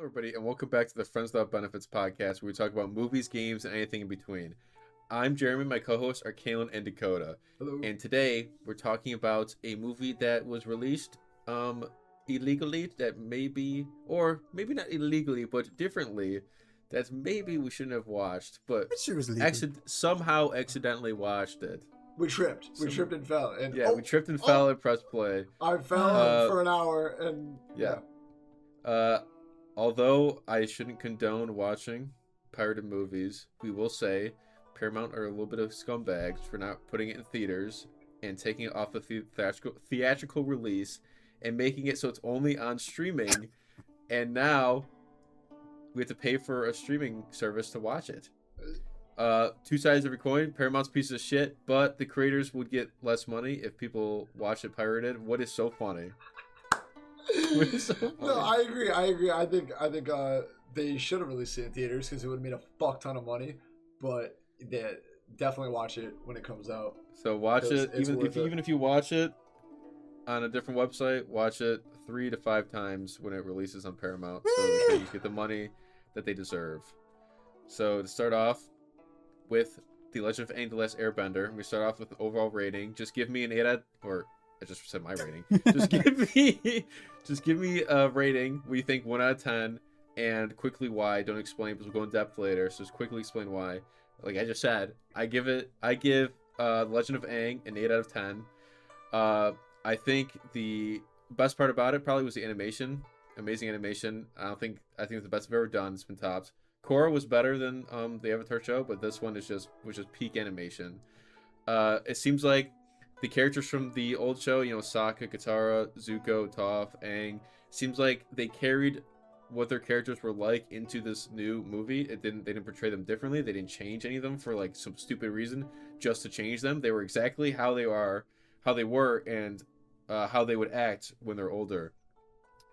everybody, and welcome back to the Friends Without Benefits podcast, where we talk about movies, games, and anything in between. I'm Jeremy, my co-hosts are Kaylin and Dakota. Hello. And today, we're talking about a movie that was released illegally, that maybe, or maybe not illegally, but differently, that maybe we shouldn't have watched, but That shit was legal. somehow accidentally watched it. We tripped. We tripped and fell. And We tripped and fell and pressed play. I fell for an hour and Although I shouldn't condone watching pirated movies, we will say Paramount are a little bit of scumbags for not putting it in theaters and taking it off the theatrical release and making it so it's only on streaming, and now we have to pay for a streaming service to watch it. Two sides of every coin. Paramount's piece of shit, but the creators would get less money if people watch it pirated. What is so funny? No, I agree. I think they should have released it in theaters because it would have made a fuck ton of money. But they definitely watch it when it comes out. So watch it even if you watch it on a different website. Watch it 3 to 5 times when it releases on Paramount, so that you get the money that they deserve. So to start off with The Legend of Aang: The Last Airbender, we start off with the overall rating. Just give me an 8 out, or I just said my rating. Just give me a rating. What you think 1 out of 10, and quickly why. Don't explain because we'll go in depth later. So just quickly explain why. Like I just said, I give Legend of Aang an 8 out of 10. I think the best part about it probably was the animation. Amazing animation. I think it's the best I've ever done. It's been topped. Korra was better than the Avatar show, but this one was just peak animation. It seems like the characters from the old show, Sokka, Katara, Zuko, Toph, Aang, seems like they carried what their characters were like into this new movie. They didn't portray them differently. They didn't change any of them for like some stupid reason just to change them. They were exactly how they were, and how they would act when they're older.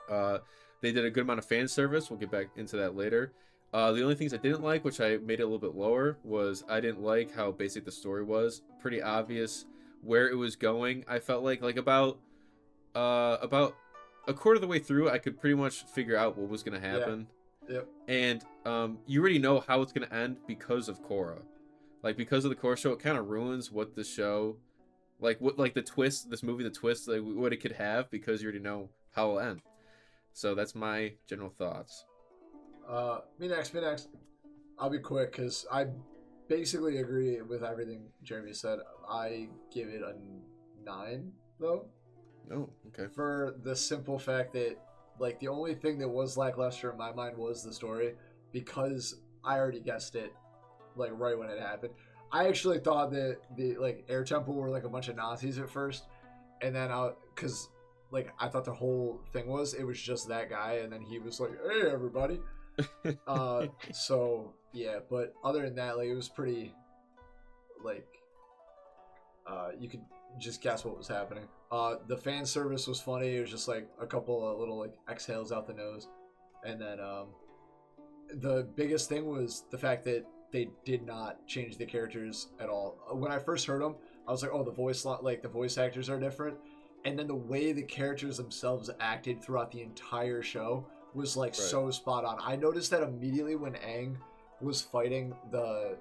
They did a good amount of fan service. We'll get back into that later. The only things I didn't like, which I made it a little bit lower, was I didn't like how basic the story was. Pretty obvious where it was going. I felt like about a quarter of the way through, I could pretty much figure out what was going to happen. Yeah. Yep. And you already know how it's going to end because of Korra. Like, because of the Korra show, it kind of ruins what the show, like the twist, this movie, the twist, like what it could have, because you already know how it'll end. So that's my general thoughts. Me next. I'll be quick because I basically agree with everything Jeremy said. I give it a 9, though. Oh, okay. For the simple fact that, like, the only thing that was lackluster in my mind was the story, because I already guessed it, like, right when it happened. I actually thought that the, like, Air Temple were, like, a bunch of Nazis at first, and then because, like, I thought the whole thing was, it was just that guy, and then he was like, hey, everybody. So, yeah, but other than that, like, it was pretty, like, you could just guess what was happening. The fan service was funny. It was just like a couple of little like exhales out the nose, and then the biggest thing was the fact that they did not change the characters at all. When I first heard them, I was like, oh, the voice actors are different, and then the way the characters themselves acted throughout the entire show was like so spot on. I noticed that immediately when Aang was fighting the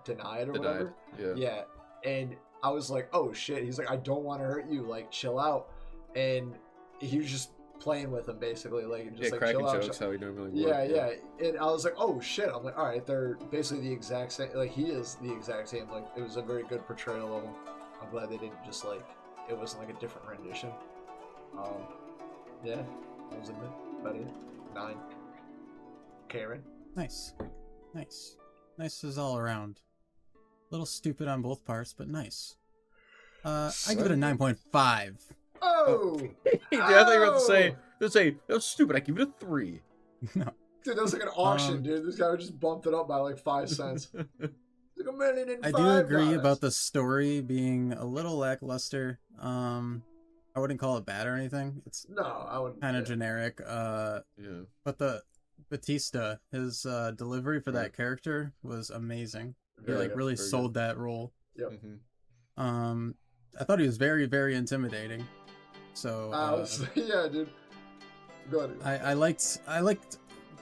Denied or whatever. Yeah, and I was like, oh shit. He's like, I don't want to hurt you. Like, chill out. And he was just playing with him, basically. Like, just like, cracking chill out. Jokes, how he normally would. Yeah. And I was like, oh shit. I'm like, all right, they're basically the exact same. Like, he is the exact same. Like, it was a very good portrayal of him. I'm glad they didn't just like, it wasn't like a different rendition. Yeah, that was about it. 9. Karen. Nice is all around. A little stupid on both parts, but nice. I give it a 9.5. Oh! Dude, I thought you were about to say that was stupid. I give it a 3. No. Dude, that was like an auction, dude. This guy just bumped it up by like 5 cents. It's like $1,005,000. I do agree about the story being a little lackluster. I wouldn't call it bad or anything. It's I wouldn't. Kind of generic. But the Batista, his delivery for that character was amazing. He really sold that role. Yep. Mm-hmm. I thought he was very, very intimidating. So yeah, dude. Go ahead. I liked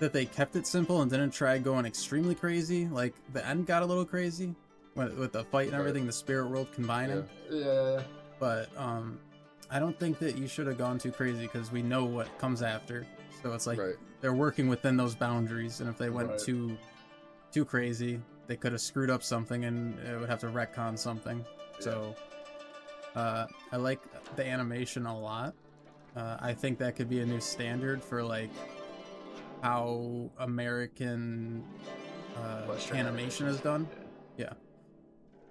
that they kept it simple and didn't try going extremely crazy. Like the end got a little crazy with the fight and everything, the spirit world combining. Yeah. But I don't think that you should have gone too crazy because we know what comes after. So it's like they're working within those boundaries, and if they went too crazy, they could have screwed up something and it would have to retcon something. So I like the animation a lot. I think that could be a new standard for like how American animation is done. Yeah.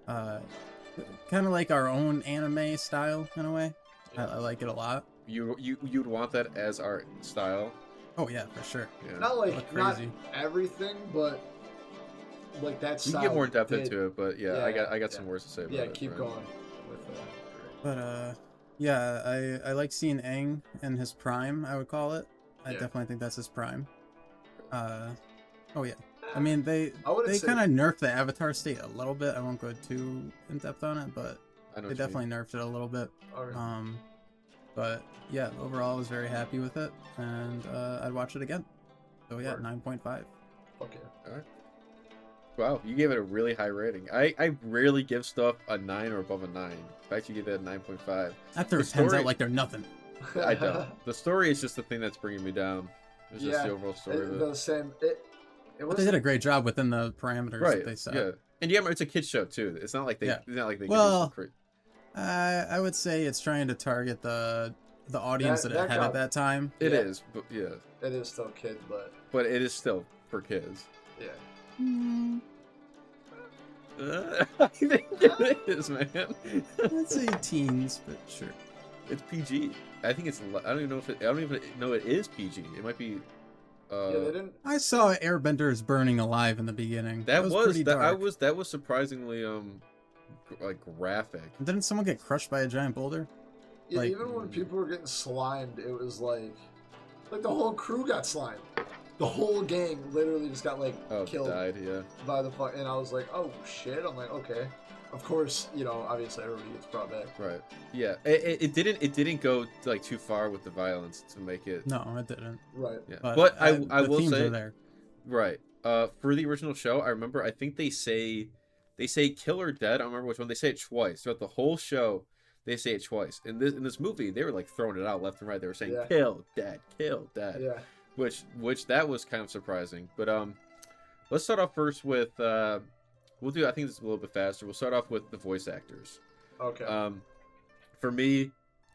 Kind of like our own anime style in a way. I like it a lot. You'd want that as our style? Oh yeah, for sure. Yeah. Not like not everything, but like that style. You can get more depth into it, but I got some words to say about it. Yeah, keep going with that. But yeah, I like seeing Aang in his prime, I would call it. I definitely think that's his prime. Oh yeah. I mean, they kind of nerfed the Avatar state a little bit. I won't go too in depth on it, but they definitely nerfed it a little bit. Okay. But yeah, overall, I was very happy with it, and I'd watch it again. So yeah, 9.5. Okay. All right. Wow, you gave it a really high rating. I rarely give stuff a 9 or above a 9. In fact, you gave it a 9.5. I throw 10s out like they're nothing. I don't. The story is just the thing that's bringing me down. It's just the overall story of it. The same. But they did a great job within the parameters that they set. Yeah, and yeah, it's a kids show too. It's not like they. It's not like they. Well, I would say it's trying to target the audience that it had at that time. It is, but it is still kids, but it is still for kids. Yeah. I think it is, man. I'd say teens, but sure. It's PG. I think it's. I don't even know if it. I don't even know it is PG. It might be. They didn't. I saw Airbenders burning alive in the beginning. That was pretty dark. That was surprisingly like graphic. Didn't someone get crushed by a giant boulder? Yeah, like, even when people were getting slimed, it was like the whole crew got slimed. The whole gang literally just got killed. Died, by the fuck, and I was like, oh shit. I'm like, okay. Of course, obviously everybody gets brought back. Right. Yeah. It didn't go like too far with the violence to make it. No, it didn't. Right. Yeah. But I will say. There. Right. For the original show, I remember. I think they say kill or dead. I don't remember which one. They say it twice throughout the whole show. They say it twice. In this movie, they were like throwing it out left and right. They were saying kill, dead, kill, dead. Yeah. Which that was kind of surprising. But let's start off first with we'll do. I think this is a little bit faster. We'll start off with the voice actors. Okay. For me,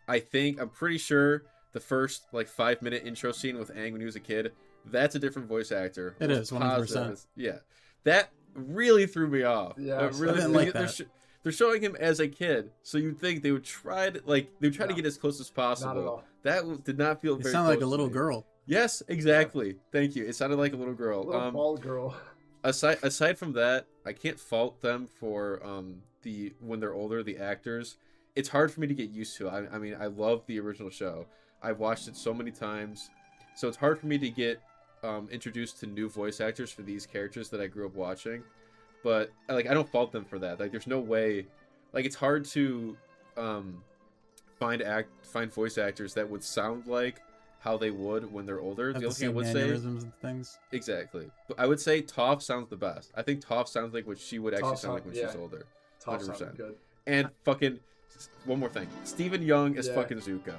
I'm pretty sure the first 5-minute intro scene with Aang when he was a kid, that's a different voice actor. It is 100%. Yeah, that really threw me off. Yeah, really, I didn't like that. They're showing him as a kid, so you'd think they would try to to get as close as possible. Not at all. That did not feel very. It sounded like a little girl. Yes, exactly. Yeah. Thank you. It sounded like a little girl. A little bald girl. Aside from that, I can't fault them for when they're older, the actors. It's hard for me to get used to. I mean, I love the original show. I've watched it so many times, so it's hard for me to get introduced to new voice actors for these characters that I grew up watching. But I don't fault them for that. There's no way. It's hard to find voice actors that would sound like how they would when they're older. The only thing I would say and things. Exactly. But I would say Toph sounds the best. I think Toph sounds like what she would actually sound like when she's older. 100%. Good. And fucking one more thing. Stephen Young is fucking Zuko.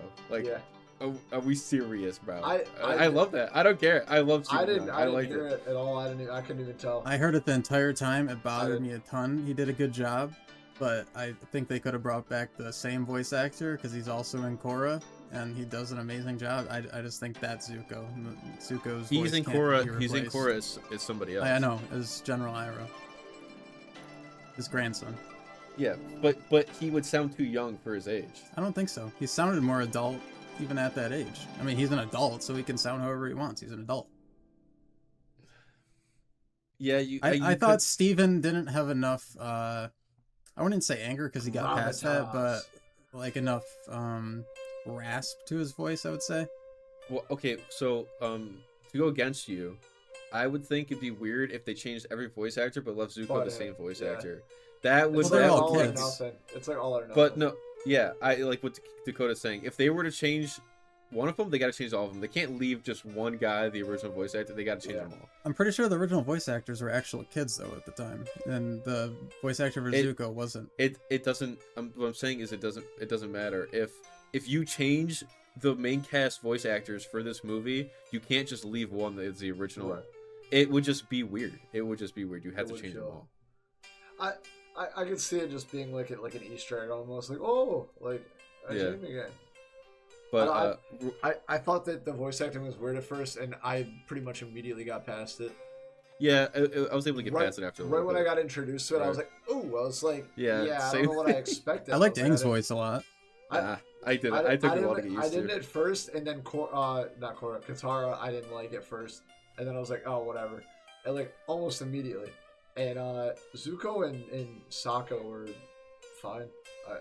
Are we serious, bro? I love that. I don't care. I love Stephen Young. I didn't hear it at all. I couldn't even tell. I heard it the entire time. It bothered me a ton. He did a good job, but I think they could have brought back the same voice actor because he's also in Korra. And he does an amazing job. I just think that's Zuko. Zuko's he's voice in can't Korra. be replaced. He's in Korra as somebody else. I know, as General Iroh, his grandson. Yeah, but he would sound too young for his age. I don't think so. He sounded more adult even at that age. I mean, he's an adult, so he can sound however he wants. He's an adult. Yeah, I thought Steven didn't have enough. I wouldn't say anger because he got past that, but enough rasp to his voice, I would say. Well, okay, so to go against you, I would think it'd be weird if they changed every voice actor but left Zuko the same voice actor. That would they're all kids. It's like all or nothing. But no, yeah, I like what Dakota's saying. If they were to change one of them, they got to change all of them. They can't leave just one guy, the original voice actor. They got to change them all. I'm pretty sure the original voice actors were actual kids though at the time, and the voice actor for Zuko wasn't. It doesn't. What I'm saying is it doesn't matter if you change the main cast voice actors for this movie. You can't just leave one that is the original. Right. It would just be weird. You had to change them all. I could see it just being like an Easter egg almost, like I dream again. But I thought that the voice acting was weird at first, and I pretty much immediately got past it. Yeah, I was able to get past it after. Right when I got introduced to it, I was like, "Oh!" I was like, "Yeah, I don't know what I expected." I liked Aang's voice a lot. I did. I took a while to get used to. I didn't at first, and then Katara, I didn't like at first, and then I was like, "Oh, whatever," and like almost immediately. And Zuko and Sokka were fine.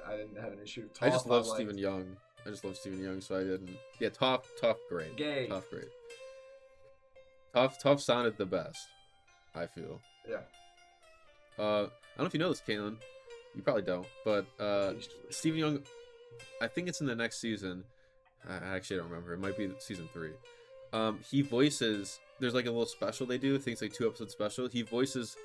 I didn't have an issue. I just love Stephen Young. So I didn't. Yeah, Toph, great. Gay. Toph, great. Toph sounded the best, I feel. Yeah. I don't know if you know this, Caitlin. You probably don't, but Stephen Young, I think it's in the next season. I actually don't remember. It might be season 3. He voices. There's like a little special they do. I think it's like 2-episode special. He voices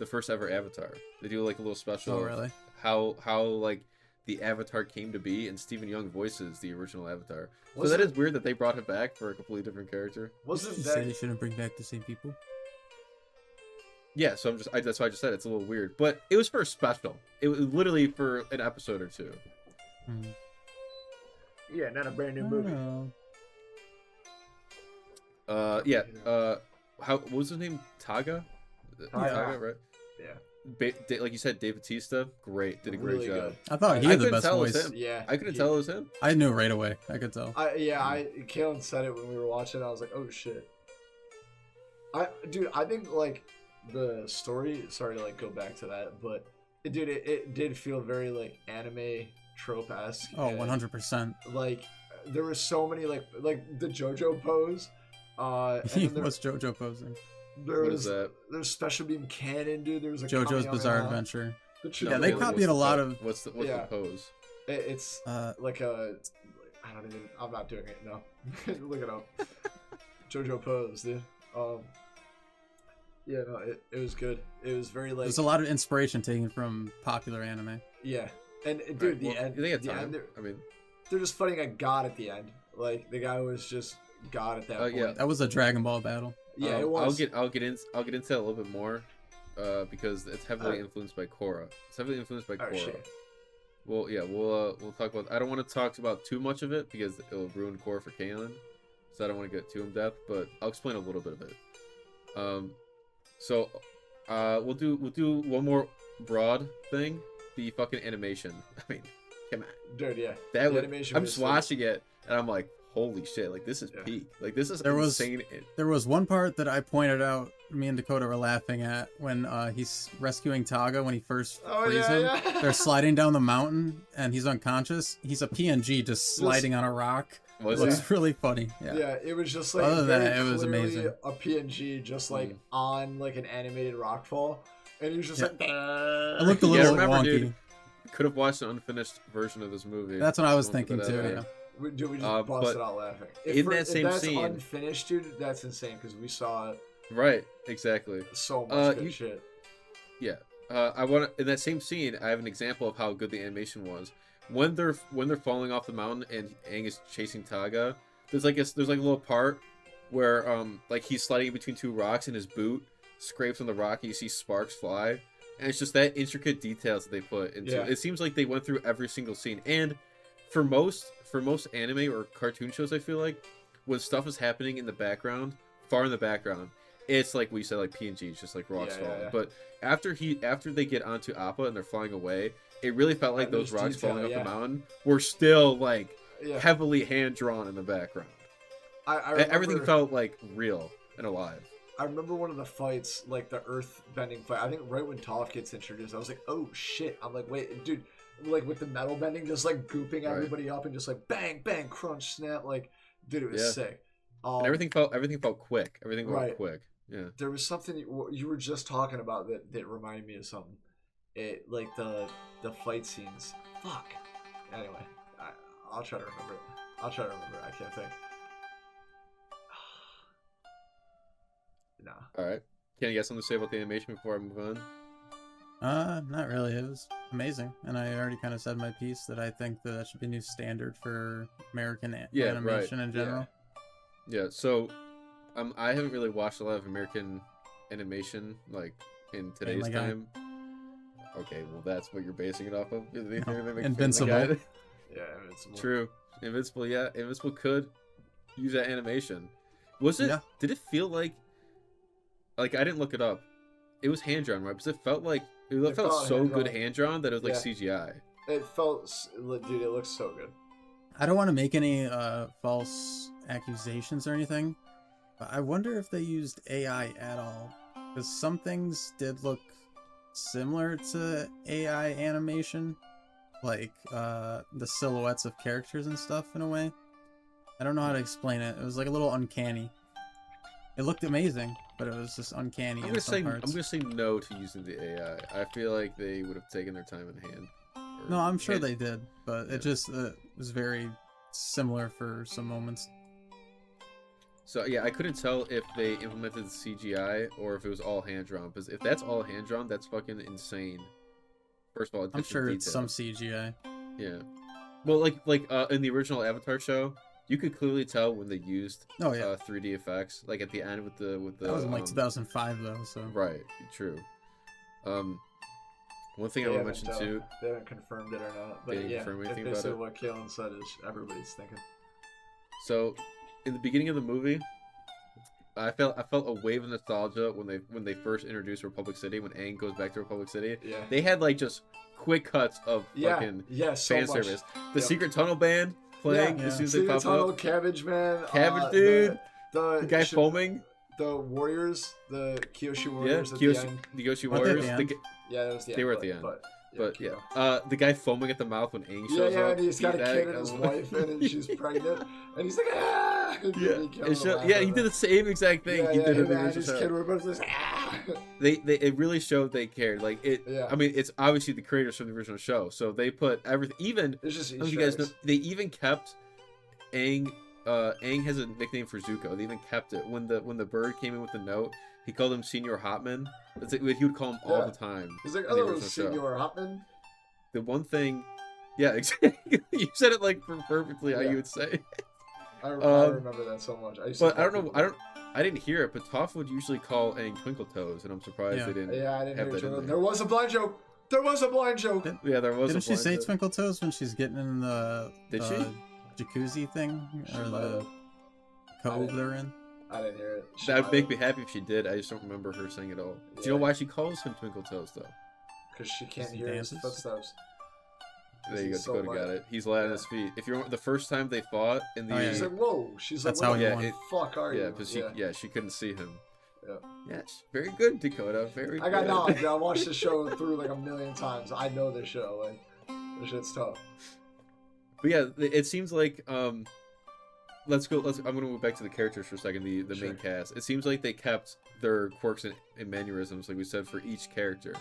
the first ever Avatar. They do like a little special. Oh, really? How like the Avatar came to be, and Stephen Young voices the original Avatar. So that is weird that they brought him back for a completely different character. Wasn't that... say they shouldn't bring back the same people? Yeah, so that's why I just said it's a little weird, but it was for a special. It was literally for an episode or 2. Yeah, not a brand new movie. What was his name? Taga, right? Yeah. Like you said, Dave Bautista, great, did a great job. Good. I thought he had the best voice. Yeah, I couldn't tell it was him. I knew right away. I could tell. Kaylin said it when we were watching. I was like, oh shit. I think like the story. Sorry to like go back to that, but it did feel very like anime trope-esque. Oh, 100%. Like there were so many like the JoJo pose. What's JoJo posing? There's Special Beam Cannon, dude. There was a JoJo's Bizarre Adventure. Yeah, they copied a lot of. What's the pose? It's like a. I'm not doing it. No, look it up. JoJo pose, dude. Yeah, no, it was good. It was very like. There's a lot of inspiration taken from popular anime. Yeah, and dude, the end. They had time. They're just fighting a god at the end. Like the guy was just god at that point. Yeah, that was a Dragon Ball battle. Yeah, it was. I'll get into that a little bit more, because it's heavily influenced by Korra. Shit. Well, yeah, we'll talk about. I don't want to talk about too much of it because it'll ruin Korra for Kaylin, so I don't want to get too in depth. But I'll explain a little bit of it. So, we'll do one more broad thing. The fucking animation. I mean, come on, dude. Yeah, animation. I'm just watching it and I'm like, holy shit! Like this is peak. Like this is insane. There was one part that I pointed out. Me and Dakota were laughing at when he's rescuing Taga when he first frees him. Yeah. They're sliding down the mountain and he's unconscious. He's a PNG just sliding on a rock. It was really funny. Yeah, it was just like other than that, it was amazing. A PNG just like on like an animated rock fall, and he was just like. It looked a little wonky. Dude, could have watched an unfinished version of this movie. That's what I was thinking too. Yeah. Dude, we just busted out laughing. If that's scene, unfinished, dude, that's insane because we saw it. Right, exactly. So much good shit. Yeah, I want in that same scene. I have an example of how good the animation was. When they're falling off the mountain and Aang is chasing Taga. There's like a little part where like he's sliding in between 2 rocks and his boot scrapes on the rock. And you see sparks fly, and it's just that intricate details that they put into. It seems like they went through every single scene, and for most anime or cartoon shows, I feel like when stuff is happening in the background, far in the background, it's like we said, like PNGs, just like rocks falling. But after they get onto Appa and they're flying away, it really felt like those rocks falling up the mountain were still like heavily hand drawn in the background. I remember, everything felt like real and alive. I remember one of the fights, like the earth bending fight. I think right when Toph gets introduced, I was like, oh shit. I'm like, wait, dude. Like with the metal bending, just like gooping everybody up and just like bang, bang, crunch, snap. Like, dude, it was sick. And everything felt quick. Everything went quick. Yeah. There was something you were just talking about that reminded me of something. It like the fight scenes. Fuck. Anyway, I'll try to remember it. I'll try to remember. I can't think. Nah. All right. Can you get something to say about the animation before I move on? Not really. It was amazing, and I already kind of said my piece that I think that should be a new standard for American animation in general. Yeah. So, I haven't really watched a lot of American animation like in today's time. Okay, well that's what you're basing it off of. Invincible. Yeah, Invincible. True. Invincible. Yeah, Invincible could use that animation. Was it? Yeah. Did it feel like I didn't look it up. It was hand drawn, right? Because it felt like it felt so good hand drawn that it was like CGI. It felt, dude. It looks so good. I don't want to make any false accusations or anything, but I wonder if they used AI at all, because some things did look similar to AI animation, like the silhouettes of characters and stuff in a way. I don't know how to explain it. It was like a little uncanny. It looked amazing, but it was just uncanny. I'm gonna say no to using the AI. I feel like they would have taken their time in hand. No, I'm sure they did, but it just was very similar for some moments. So yeah, I couldn't tell if they implemented CGI or if it was all hand drawn. Because if that's all hand drawn, that's fucking insane. First of all, I'm sure it's some CGI. Yeah, well, like in the original Avatar show, you could clearly tell when they used 3D effects, like at the end with the. That was in like 2005 though, so. Right. True. One thing I want to mention too. They haven't confirmed it or not, but yeah, if this is what Kalen said, is everybody's thinking. So, in the beginning of the movie, I felt a wave of nostalgia when they first introduced Republic City. When Aang goes back to Republic City, they had like just quick cuts of fucking fan service. The Secret Tunnel band playing as soon as they pop up. Cabbage Man, dude, the guy foaming. The Warriors, the Kyoshi Warriors. The Kyoshi Warriors. That was the end. They were at the end. But the guy foaming at the mouth when Aang shows up. Yeah, and he's got a kid and his wife in, and she's pregnant, and he's like, ah! He did the same exact thing he did in the original show. Kid were both like, ah! It really showed they cared. Like it. Yeah. I mean, it's obviously the creators from the original show, so they put everything. Even it's just you guys know, they even kept Aang. Aang has a nickname for Zuko. They even kept it when the bird came in with the note. He called him Senior Hotman. That's like, he would call him all the time. He's like, oh, Senior Hotman. The one thing, exactly. You said it like perfectly how you would say. I remember that so much. I didn't hear it, but Toph would usually call Aang Twinkle Toes, and I'm surprised they didn't. Yeah, I didn't hear it. There was a blind joke. There was a blind joke. Didn't she say Twinkle Toes when she's getting in the jacuzzi thing or the cove they're in? I didn't hear it. That would make me happy if she did. I just don't remember her saying it all. Do you know why she calls him Twinkle Toes though? Because she can't hear his footsteps. There you go. Dakota got it. He's light on his feet. If you're the first time they fought in the, she's like, whoa. She's like, what the fuck are you? Yeah, because she couldn't see him. Yeah, very good, Dakota. Very good. I got knowledge. I watched the show through like a million times. I know the show. Like, this shit's tough. But yeah, it seems like I'm gonna move back to the characters for a second. The main cast. It seems like they kept their quirks and mannerisms, like we said, for each character.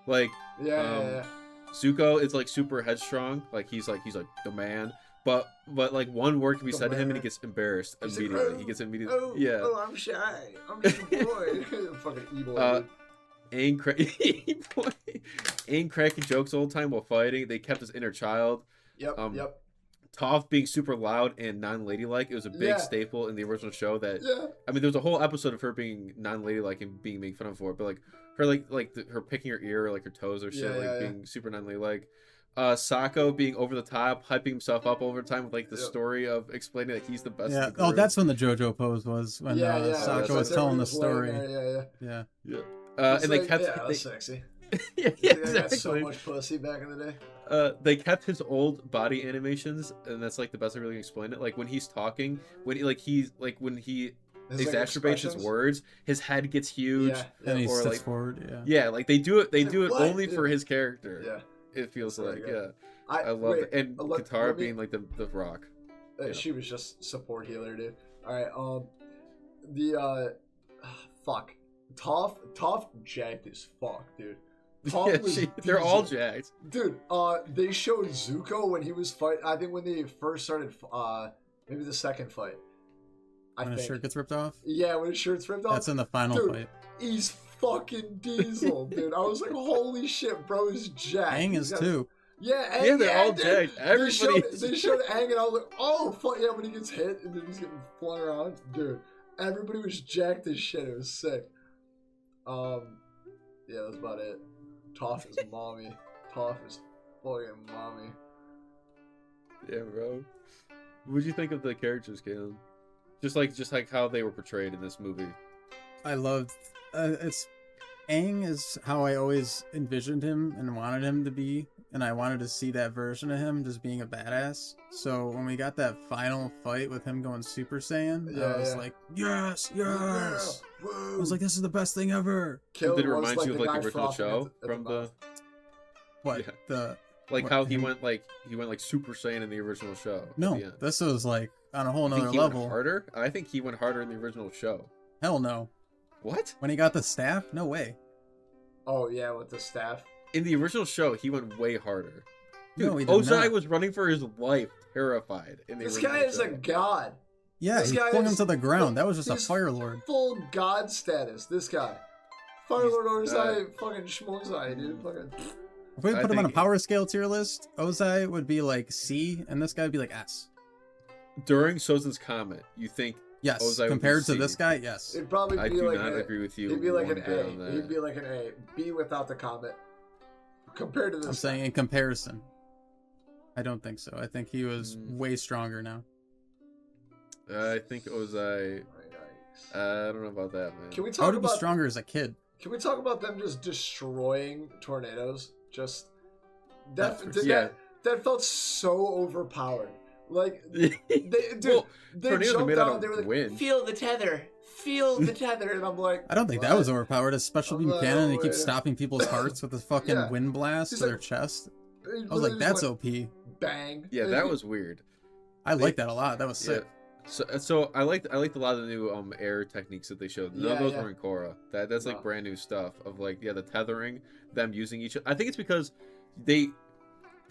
Like Zuko is like super headstrong. Like he's like the man. But like one word can be said to him and he gets embarrassed immediately. Like, he gets immediately. Oh, I'm shy. I'm just a boy. Fucking evil. Aang cracking jokes all the time while fighting. They kept his inner child. Yep. Toph being super loud and non-ladylike. It was a big staple in the original show. I mean, there was a whole episode of her being non-ladylike and being made fun of for it. But like her her picking her ear or like her toes or shit, being super non-ladylike. Sokko being over the top, hyping himself up over time with like the story of explaining that he's the best. Yeah. Oh, that's when the JoJo pose was when Sokko was telling the story. Yeah. And they kept. That was sexy. Exactly. I got so much pussy back in the day. They kept his old body animations, and that's like the best I really can explain it. Like when he's talking, when he exacerbates his words, his head gets huge, and he sits forward. Like they do it. They do it only for his character. Yeah. It feels like, I love it. And Katara being like the rock. She was just support healer, dude. All right, fuck. Toph jacked as fuck, dude. They're all jacked. Dude, they showed Zuko when he was fighting. I think when they first started Maybe the second fight. When his shirt gets ripped off? Yeah, when his shirt's ripped off. That's in the final fight. He's fucking Diesel, dude. I was like, holy shit, bro, is jacked. Aang is too. Yeah, Aang, yeah, they're all jacked. Everybody. They showed Aang, and I was like, oh, fuck, yeah, when he gets hit and then he's getting flung around. Dude, everybody was jacked as shit. It was sick. Yeah, that's about it. Toph is mommy. Toph is fucking mommy. Yeah, bro. What did you think of the characters, Caleb? Just like how they were portrayed in this movie. I loved it's Aang is how I always envisioned him and wanted him to be, and I wanted to see that version of him just being a badass. So when we got that final fight with him going Super Saiyan, I was like, yes. I was like, this is the best thing ever. Did it remind you of like the original show from the what the like how he went like Super Saiyan in the original show? No, this was like on a whole nother level. Went harder? I think he went harder in the original show. Hell no. What? When he got the staff? No way. Oh yeah, with the staff. In the original show, he went way harder. Dude, no, he did Ozai not. was running for his life, terrified. In the this original guy is show. a god. Yeah, this he guy flung him to the ground. That was just a he's Fire Lord. Full god status. This guy. Fire Lord Ozai, fucking schmozai, dude. Fucking. If we put him on a power scale tier list, Ozai would be like C, and this guy would be like S. During Sozin's comment, you think yes, Ozai compared to C. this guy, yes. It'd probably be I do like not agree with you. He'd be like an bit on A. that. He'd be like an A. B without the comment. Compared to this. I'm saying in comparison. I don't think so. I think he was way stronger now. I think Ozai. I don't know about that, man. Can we How talk would he be about stronger as a kid? Can we talk about them just destroying tornadoes? Just that felt so overpowered. Like they tornadoes jumped out. They were like, wind. feel the tether, and I'm like, I don't think that was overpowered. A special beam cannon, and he keeps stopping people's hearts with his fucking wind blast to their chest. I was like, that's OP. Bang. Yeah, that was weird. I like that a lot. That was sick. So I liked a lot of the new air techniques that they showed. None of those were in Korra. That's like brand new stuff of like the tethering, them using each. I think it's because they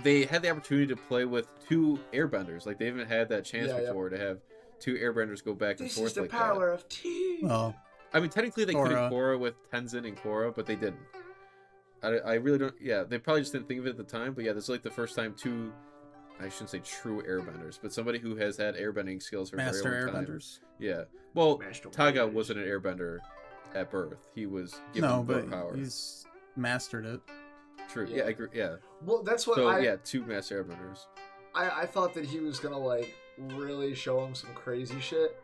had the opportunity to play with two airbenders. Like they haven't had that chance before to have two airbenders go back and forth like that. This is the power of two. Well, I mean, technically they could in Korra with Tenzin and Korra, but they didn't. I really don't. Yeah, they probably just didn't think of it at the time. But yeah, this is like the first time two. I shouldn't say true airbenders, but somebody who has had airbending skills for a very long time. Airbenders. Yeah. Well, Taga wasn't an airbender at birth. He was given power. He's mastered it. True. Yeah, I agree. Yeah. Well, that's what two master airbenders. I thought that he was gonna like really show him some crazy shit.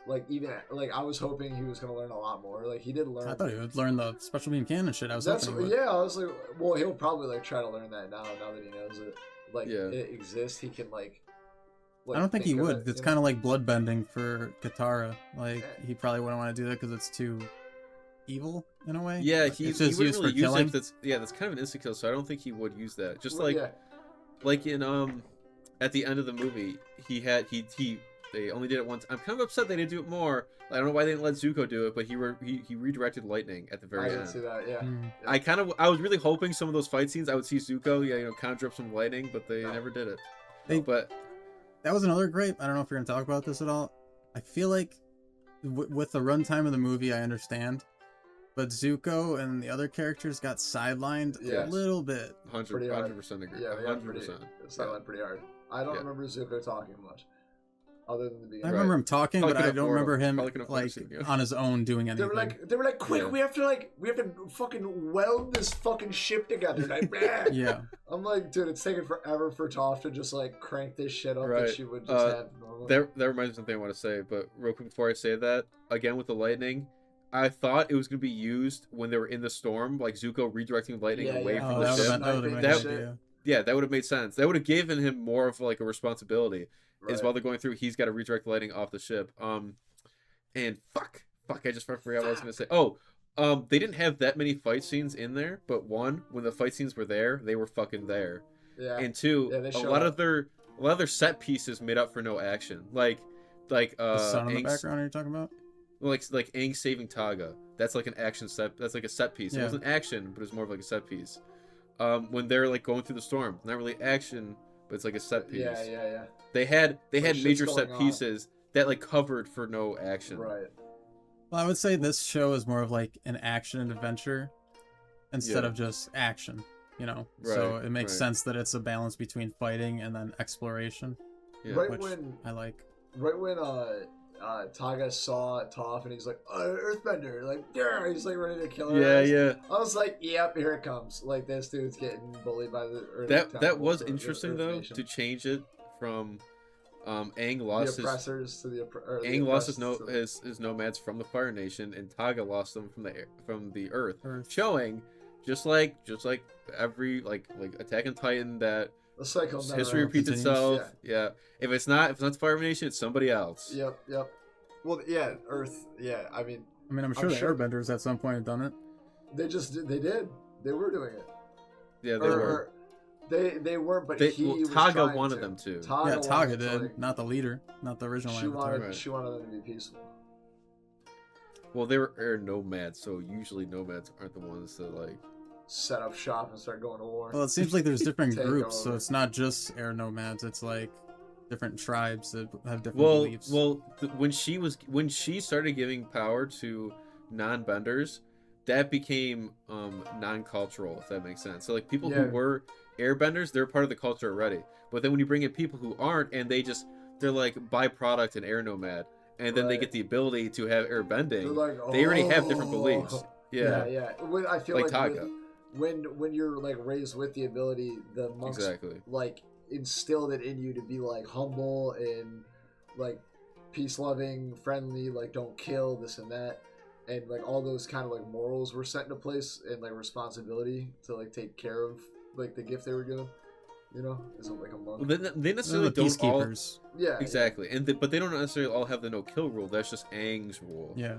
Like even like I was hoping he was gonna learn a lot more. Like he did learn. I thought he would learn the special beam cannon shit. I was hoping. Yeah, I was like, well, he'll probably like try to learn that now that he knows it. Like it exists, he can like I don't think he would. It's kind of like bloodbending for Katara. Like he probably wouldn't want to do that because it's too evil in a way. Yeah, he wouldn't really use it. That's kind of an insta kill, so I don't think he would use that. Just like in at the end of the movie, they only did it once. I'm kind of upset they didn't do it more. I don't know why they didn't let Zuko do it, but he redirected lightning at the very end. I didn't see that. Yeah. I was really hoping some of those fight scenes I would see Zuko, conjure up some lightning, but they never did it. But that was another gripe. I don't know if you're gonna talk about this at all. I feel like with the runtime of the movie, I understand, but Zuko and the other characters got sidelined a little bit. 100% agree. Yeah, 100%. Sidelined pretty hard. I don't remember Zuko talking much. Other than the beginning. I remember him talking, but I don't remember him like on his own doing anything. They were like, quick, we have to fucking weld this fucking ship together. Like, yeah. I'm like, dude, it's taking forever for Toph to just like crank this shit up that she would just have normally. That reminds me of something I want to say, but real quick before I say that, again with the lightning, I thought it was going to be used when they were in the storm, like Zuko redirecting lightning away from the ship. That would have made sense. That would have given him more of like a responsibility. Is while they're going through, he's got to redirect lighting off the ship. And fuck, I just forgot what I was gonna say. They didn't have that many fight scenes in there, but one, when the fight scenes were there, they were fucking there. Yeah. And two, a lot of their set pieces made up for no action. Like the sun in the background you're talking about. Like Aang saving Taga. That's like an action set. That's like a set piece. It wasn't action, but it was more of like a set piece. When they're like going through the storm, not really action. It's like a set piece. Yeah. They had Like, major shit's set going on. pieces that like covered for no action. Right. Well, I would say this show is more of like an action and adventure instead of just action, you know. So it makes sense that it's a balance between fighting and then exploration. Yeah. Right which when I like. Right when Taga saw Toph and he's like, Earthbender, like, yeah, he's like ready to kill her. Yeah. I was like, yep, here it comes. Like, this dude's getting bullied by the Earth. That was interesting though, to change it from Aang lost the oppressors to the Aang lost his nomads from the Fire Nation, and Taga lost them from the Earth. Showing just like every like Attack on Titan, that the cycle history repeats itself. Yeah. If it's not the Fire Nation, it's somebody else. Yep. Well, yeah, Earth. Yeah, I mean, I'm sure the Airbenders at some point have done it. They did. They were doing it. Yeah, they were. They weren't, but Taga wanted them to. Taga did, not the leader, not the original Avatar. She wanted them to be peaceful. Well, they were air nomads, so usually nomads aren't the ones that like set up shop and start going to war. Well, it seems like there's different groups, so it's not just air nomads. It's like different tribes that have different beliefs. When she started giving power to non-benders, that became non-cultural, if that makes sense. So like people who were airbenders, they're part of the culture already. But then when you bring in people who aren't, and they're like byproduct and air nomad, and then they get the ability to have air bending, like, they already have different beliefs. Yeah. When, I feel like Taga. When you're like raised with the ability, the monks like instilled it in you to be like humble and like peace loving, friendly, like don't kill, this and that. And like all those kind of like morals were set into place, and like responsibility to like take care of like the gift they were given, you know, as like a monk. Well, they necessarily don't peacekeepers. Exactly, but they don't necessarily all have the no kill rule. That's just Aang's rule. Yeah.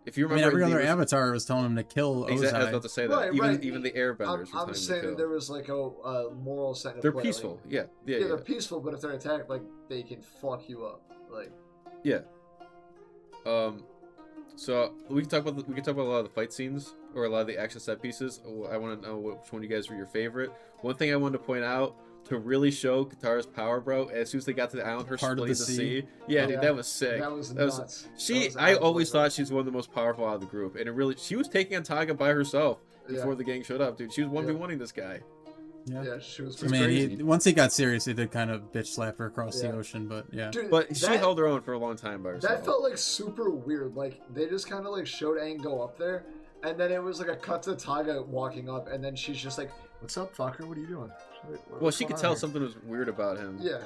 If you remember, every other Avatar was telling him to kill Ozai. Exactly, I was about to say that. Even the Airbenders. I'm saying that there was like a moral set. They're peaceful. Like, they're peaceful, but if they're attacked, like they can fuck you up. Like. Yeah. So we can talk about a lot of the fight scenes or a lot of the action set pieces. I want to know which one you guys were your favorite. One thing I wanted to point out to really show Katara's power, bro. As soon as they got to the island, her splitting the sea. Yeah, dude, that was sick. That was nuts. I always thought she's one of the most powerful out of the group, and she was taking on Taga by herself before the gang showed up, dude. She was 1v1ing this guy. Yeah, she was. Once he got serious, he did kind of bitch slap her across the ocean, but Dude, but she held her own for a long time by herself. That felt like super weird. Like they just kind of like showed Aang go up there, and then it was like a cut to Taga walking up, and then she's just like, "What's up, fucker? What are you doing?" Well, she could tell something was weird about him. Yeah,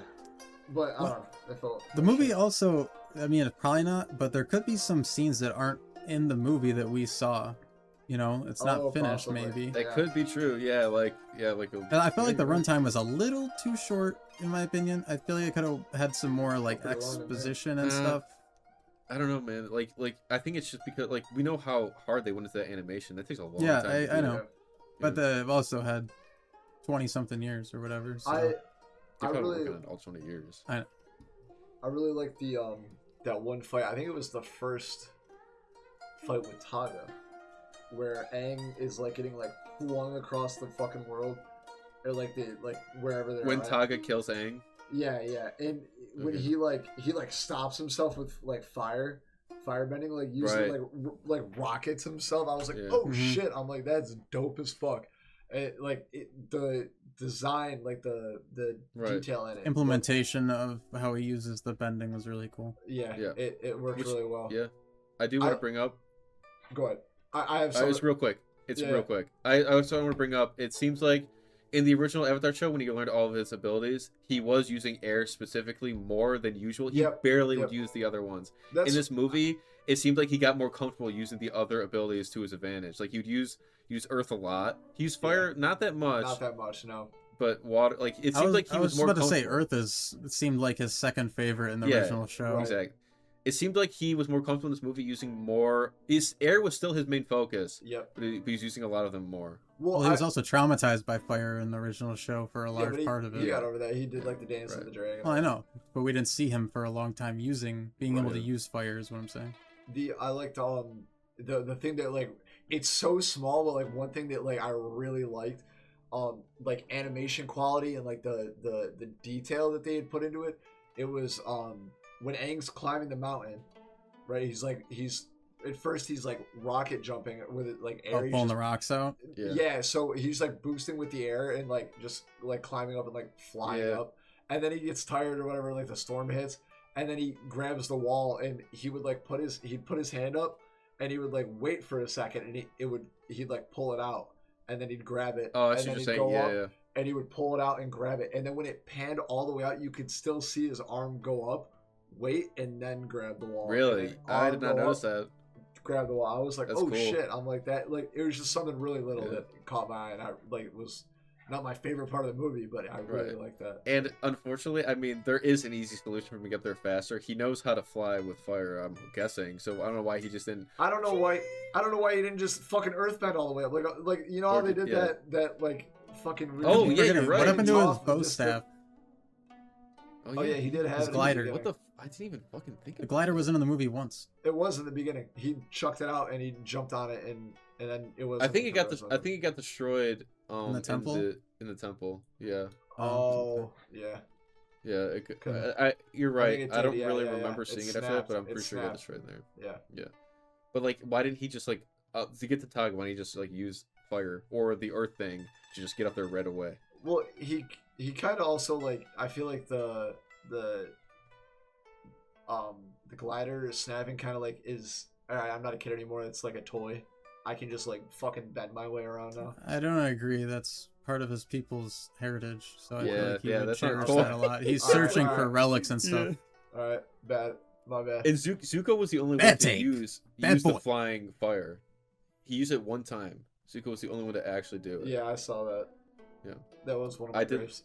but I don't know. I felt the movie also. I mean, it's probably not, but there could be some scenes that aren't in the movie that we saw. You know, it's not finished. Possibly. Maybe that could be true. Yeah. And I felt like the runtime was a little too short, in my opinion. I feel like it could have had some more like exposition and stuff. I don't know, man. Like I think it's just because like we know how hard they went into that animation. That takes a long time. Yeah, I know. But they've also had 20-something years or whatever. So. I really working on all 20 years. I really like the that one fight. I think it was the first fight with Taga, where Aang is like getting like flung across the fucking world, or like wherever they're when Taga kills Aang. Yeah, and when he stops himself with like firebending, like using like rockets himself. I was like, oh shit! I'm like, that's dope as fuck. The design, like the detail in it, implementation of how he uses the bending was really cool. Yeah. It worked really well. Yeah, I do want to bring up. Go ahead. I have some. It's real quick. Real quick. I also want to bring up. It seems like in the original Avatar show, when he learned all of his abilities, he was using air specifically more than usual. He barely would use the other ones. In this movie, it seemed like he got more comfortable using the other abilities to his advantage. Like he'd use earth a lot. He used fire not that much. Not that much, no. But water, like it seemed like he was more. I was about to say earth it seemed like his second favorite in the original show. Right. Exactly. It seemed like he was more comfortable in this movie using more. His air was still his main focus. Yep. But he's using a lot of them more. Well, he was also traumatized by fire in the original show for a large part of it. He got over that. He did like the dance of the dragon. Well, I know, but we didn't see him for a long time being able to use fire. Is what I'm saying. I liked the thing that like it's so small, but like one thing that like I really liked like animation quality and like the detail that they had put into it. It was when Aang's climbing the mountain, right? He's at first he's like rocket jumping with it like air, pulling the rocks out. Yeah, so he's like boosting with the air and like just like climbing up and like flying up, and then he gets tired or whatever, like the storm hits, and then he grabs the wall and he would like he'd put his hand up and he would like wait for a second and he'd like pull it out and then he'd grab it. Oh, and then he'd go up and he would pull it out and grab it, and then when it panned all the way out, you could still see his arm go up, wait, and then grab the wall. Really, I did not notice that. Grab the wall. I was like, That's oh cool. Shit! I'm like that. Like it was just something really little that caught my eye, and I like it was not my favorite part of the movie, but I really like that. And unfortunately, I mean, there is an easy solution for him to get there faster. He knows how to fly with fire, I'm guessing. So I don't know why he just didn't. I don't know why he didn't just fucking earthbend all the way up. Like you know how they did that like fucking. Really you're right. What happened to his bow staff? Oh yeah, he did have his glider. What the? I didn't even fucking think. The glider wasn't in the movie once. It was in the beginning. He chucked it out and he jumped on it, and then it was. I think it got destroyed. In the temple. In the temple. Yeah. Oh yeah. Yeah. You're right. I don't really remember seeing it after that, but I'm pretty sure it got destroyed there. Yeah. Yeah. But like, why didn't he just like to get the tug? Why didn't he just like use fire or the earth thing to just get up there right away? Well, he kind of also like, I feel like the glider snapping kind of like is, alright, I'm not a kid anymore, it's like a toy. I can just like fucking bend my way around now. I don't agree. That's part of his people's heritage, so I feel like he would that's cherish cool. that a lot. He's searching for relics and stuff. Alright, my bad. And Zuko was the only one to use the flying fire. He used it one time. Zuko was the only one to actually do it. Yeah, I saw that. Yeah. That was one of my faves.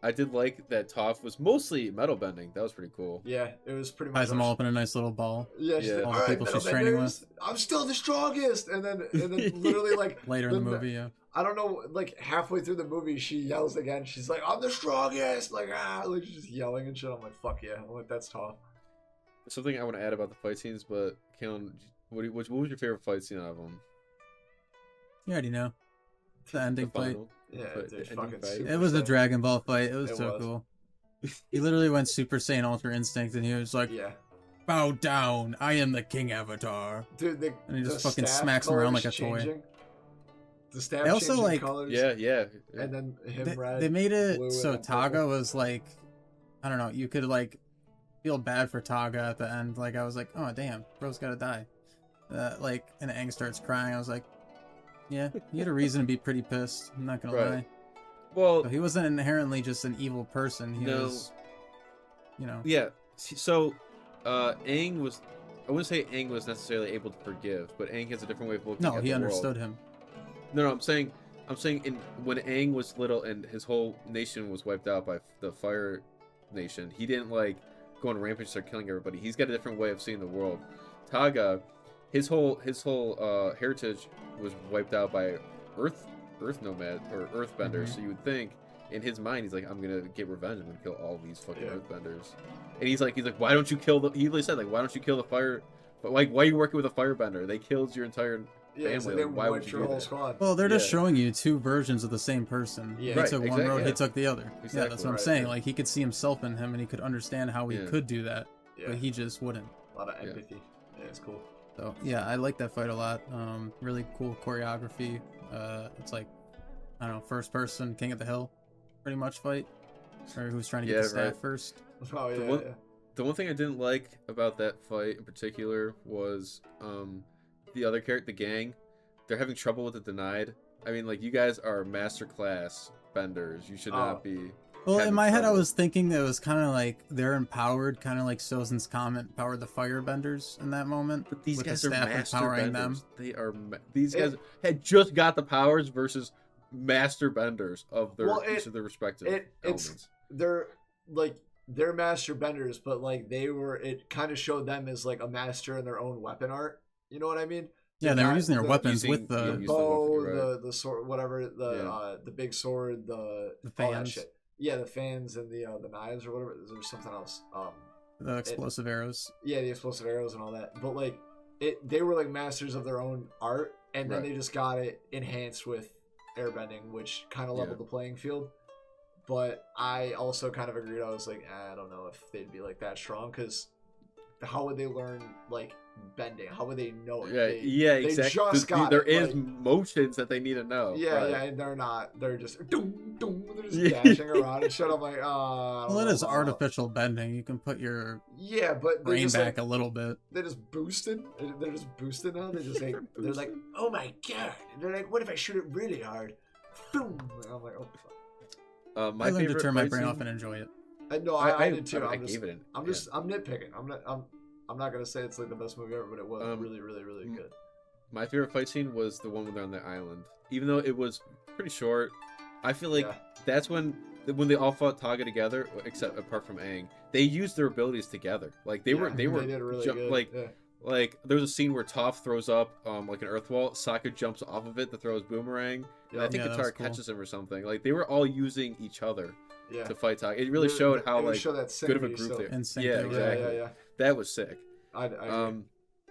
I did like that Toph was mostly metal bending. That was pretty cool. Yeah, it was pretty much. Ties them all up in a nice little ball. Yeah, all the people she's training with. I'm still the strongest, and then literally like later in the movie, yeah. I don't know, like halfway through the movie, she yells again. She's like, "I'm the strongest!" Like like she's just yelling and shit. I'm like, "Fuck yeah!" I'm like, "That's tough." Something I want to add about the fight scenes, but Kalen, what was your favorite fight scene out of them? You already know. The ending fight. Yeah, it was a Dragon Ball fight. It was so cool. He literally went Super Saiyan Ultra Instinct, and he was like, "Bow down, I am the King Avatar." Dude, and he just fucking smacks him around like a toy. The staff they also like colors. Yeah. And then him they made it so Taga was like, I don't know, you could like feel bad for Taga at the end. Like I was like, oh damn, bro's gotta die. Like, and Aang starts crying. I was like, yeah, he had a reason to be pretty pissed. I'm not gonna lie. Well, so he wasn't inherently just an evil person. He was, you know. Yeah. So, Aang was. I wouldn't say Aang was necessarily able to forgive, but Aang has a different way of looking at the world. No, he understood him. No, I'm saying when Aang was little and his whole nation was wiped out by the Fire Nation, he didn't like go on rampage and start killing everybody. He's got a different way of seeing the world. Taga, his whole heritage was wiped out by Earth nomad or Earthbenders. So you would think in his mind he's like, I'm gonna get revenge. I'm gonna kill all these fucking Earthbenders. And he's like, why don't you kill the? He literally said like, why don't you kill the fire? But like, why are you working with a Firebender? They killed your entire family. So they why would you do that? Squad. Well, they're just showing you two versions of the same person. Yeah. He took one road, he took the other. Exactly. Yeah, that's what I'm saying. Like, he could see himself in him, and he could understand how he could do that, but he just wouldn't. A lot of empathy. Yeah, it's cool. So, yeah, I like that fight a lot. Really cool choreography. It's like, I don't know, first person, King of the Hill, pretty much fight. Or who's trying to get the staff first. Oh, yeah, The one thing I didn't like about that fight in particular was the other character, the gang. They're having trouble with the denied. I mean, like, you guys are master class benders. You should not be. Well, in my head, I was thinking that it was kind of like they're empowered, kind of like Sozin's comment empowered the firebenders in that moment. But these with guys the are staff master empowering benders. them. They are. These guys had just got the powers versus master benders of their each of their respective elements. They're master benders, but like it kind of showed them as like a master in their own weapon art. You know what I mean? Yeah, they were using their weapons with the bow, the sword, whatever, the big sword, the fans. All that shit. Yeah, the fans and the knives or whatever. There's something else. The explosive arrows. Yeah, the explosive arrows and all that. But like they were like masters of their own art, and then they just got it enhanced with airbending, which kind of leveled the playing field. But I also kind of agreed. I was like, I don't know if they'd be like that strong, because how would they learn like bending? How would they know it? They exactly. Just got there it, is like, motions that they need to know. Yeah, and they're not. They're just they're just dashing around and shit. I'm like, well, it is artificial bending. You can put your but brain just, back like, a little bit. They just boosted. They're just boosted now. They just like they're like, oh my god. And they're like, what if I shoot it really hard? Boom. And I'm like, oh fuck. I learned to turn my brain off and enjoy it. I did too. I'm nitpicking. I'm not gonna say it's like the best movie ever, but it was really, really, really good. My favorite fight scene was the one when they're on the island. Even though it was pretty short, I feel like that's when they all fought Taga together, except apart from Aang. They used their abilities together. Like they did really good. Like there was a scene where Toph throws up like an earth wall. Sokka jumps off of it to throw his boomerang. And I think Katara catches him or something. Like they were all using each other to fight Taga. It really showed how like good of a group they were. Yeah, exactly. Yeah. That was sick. I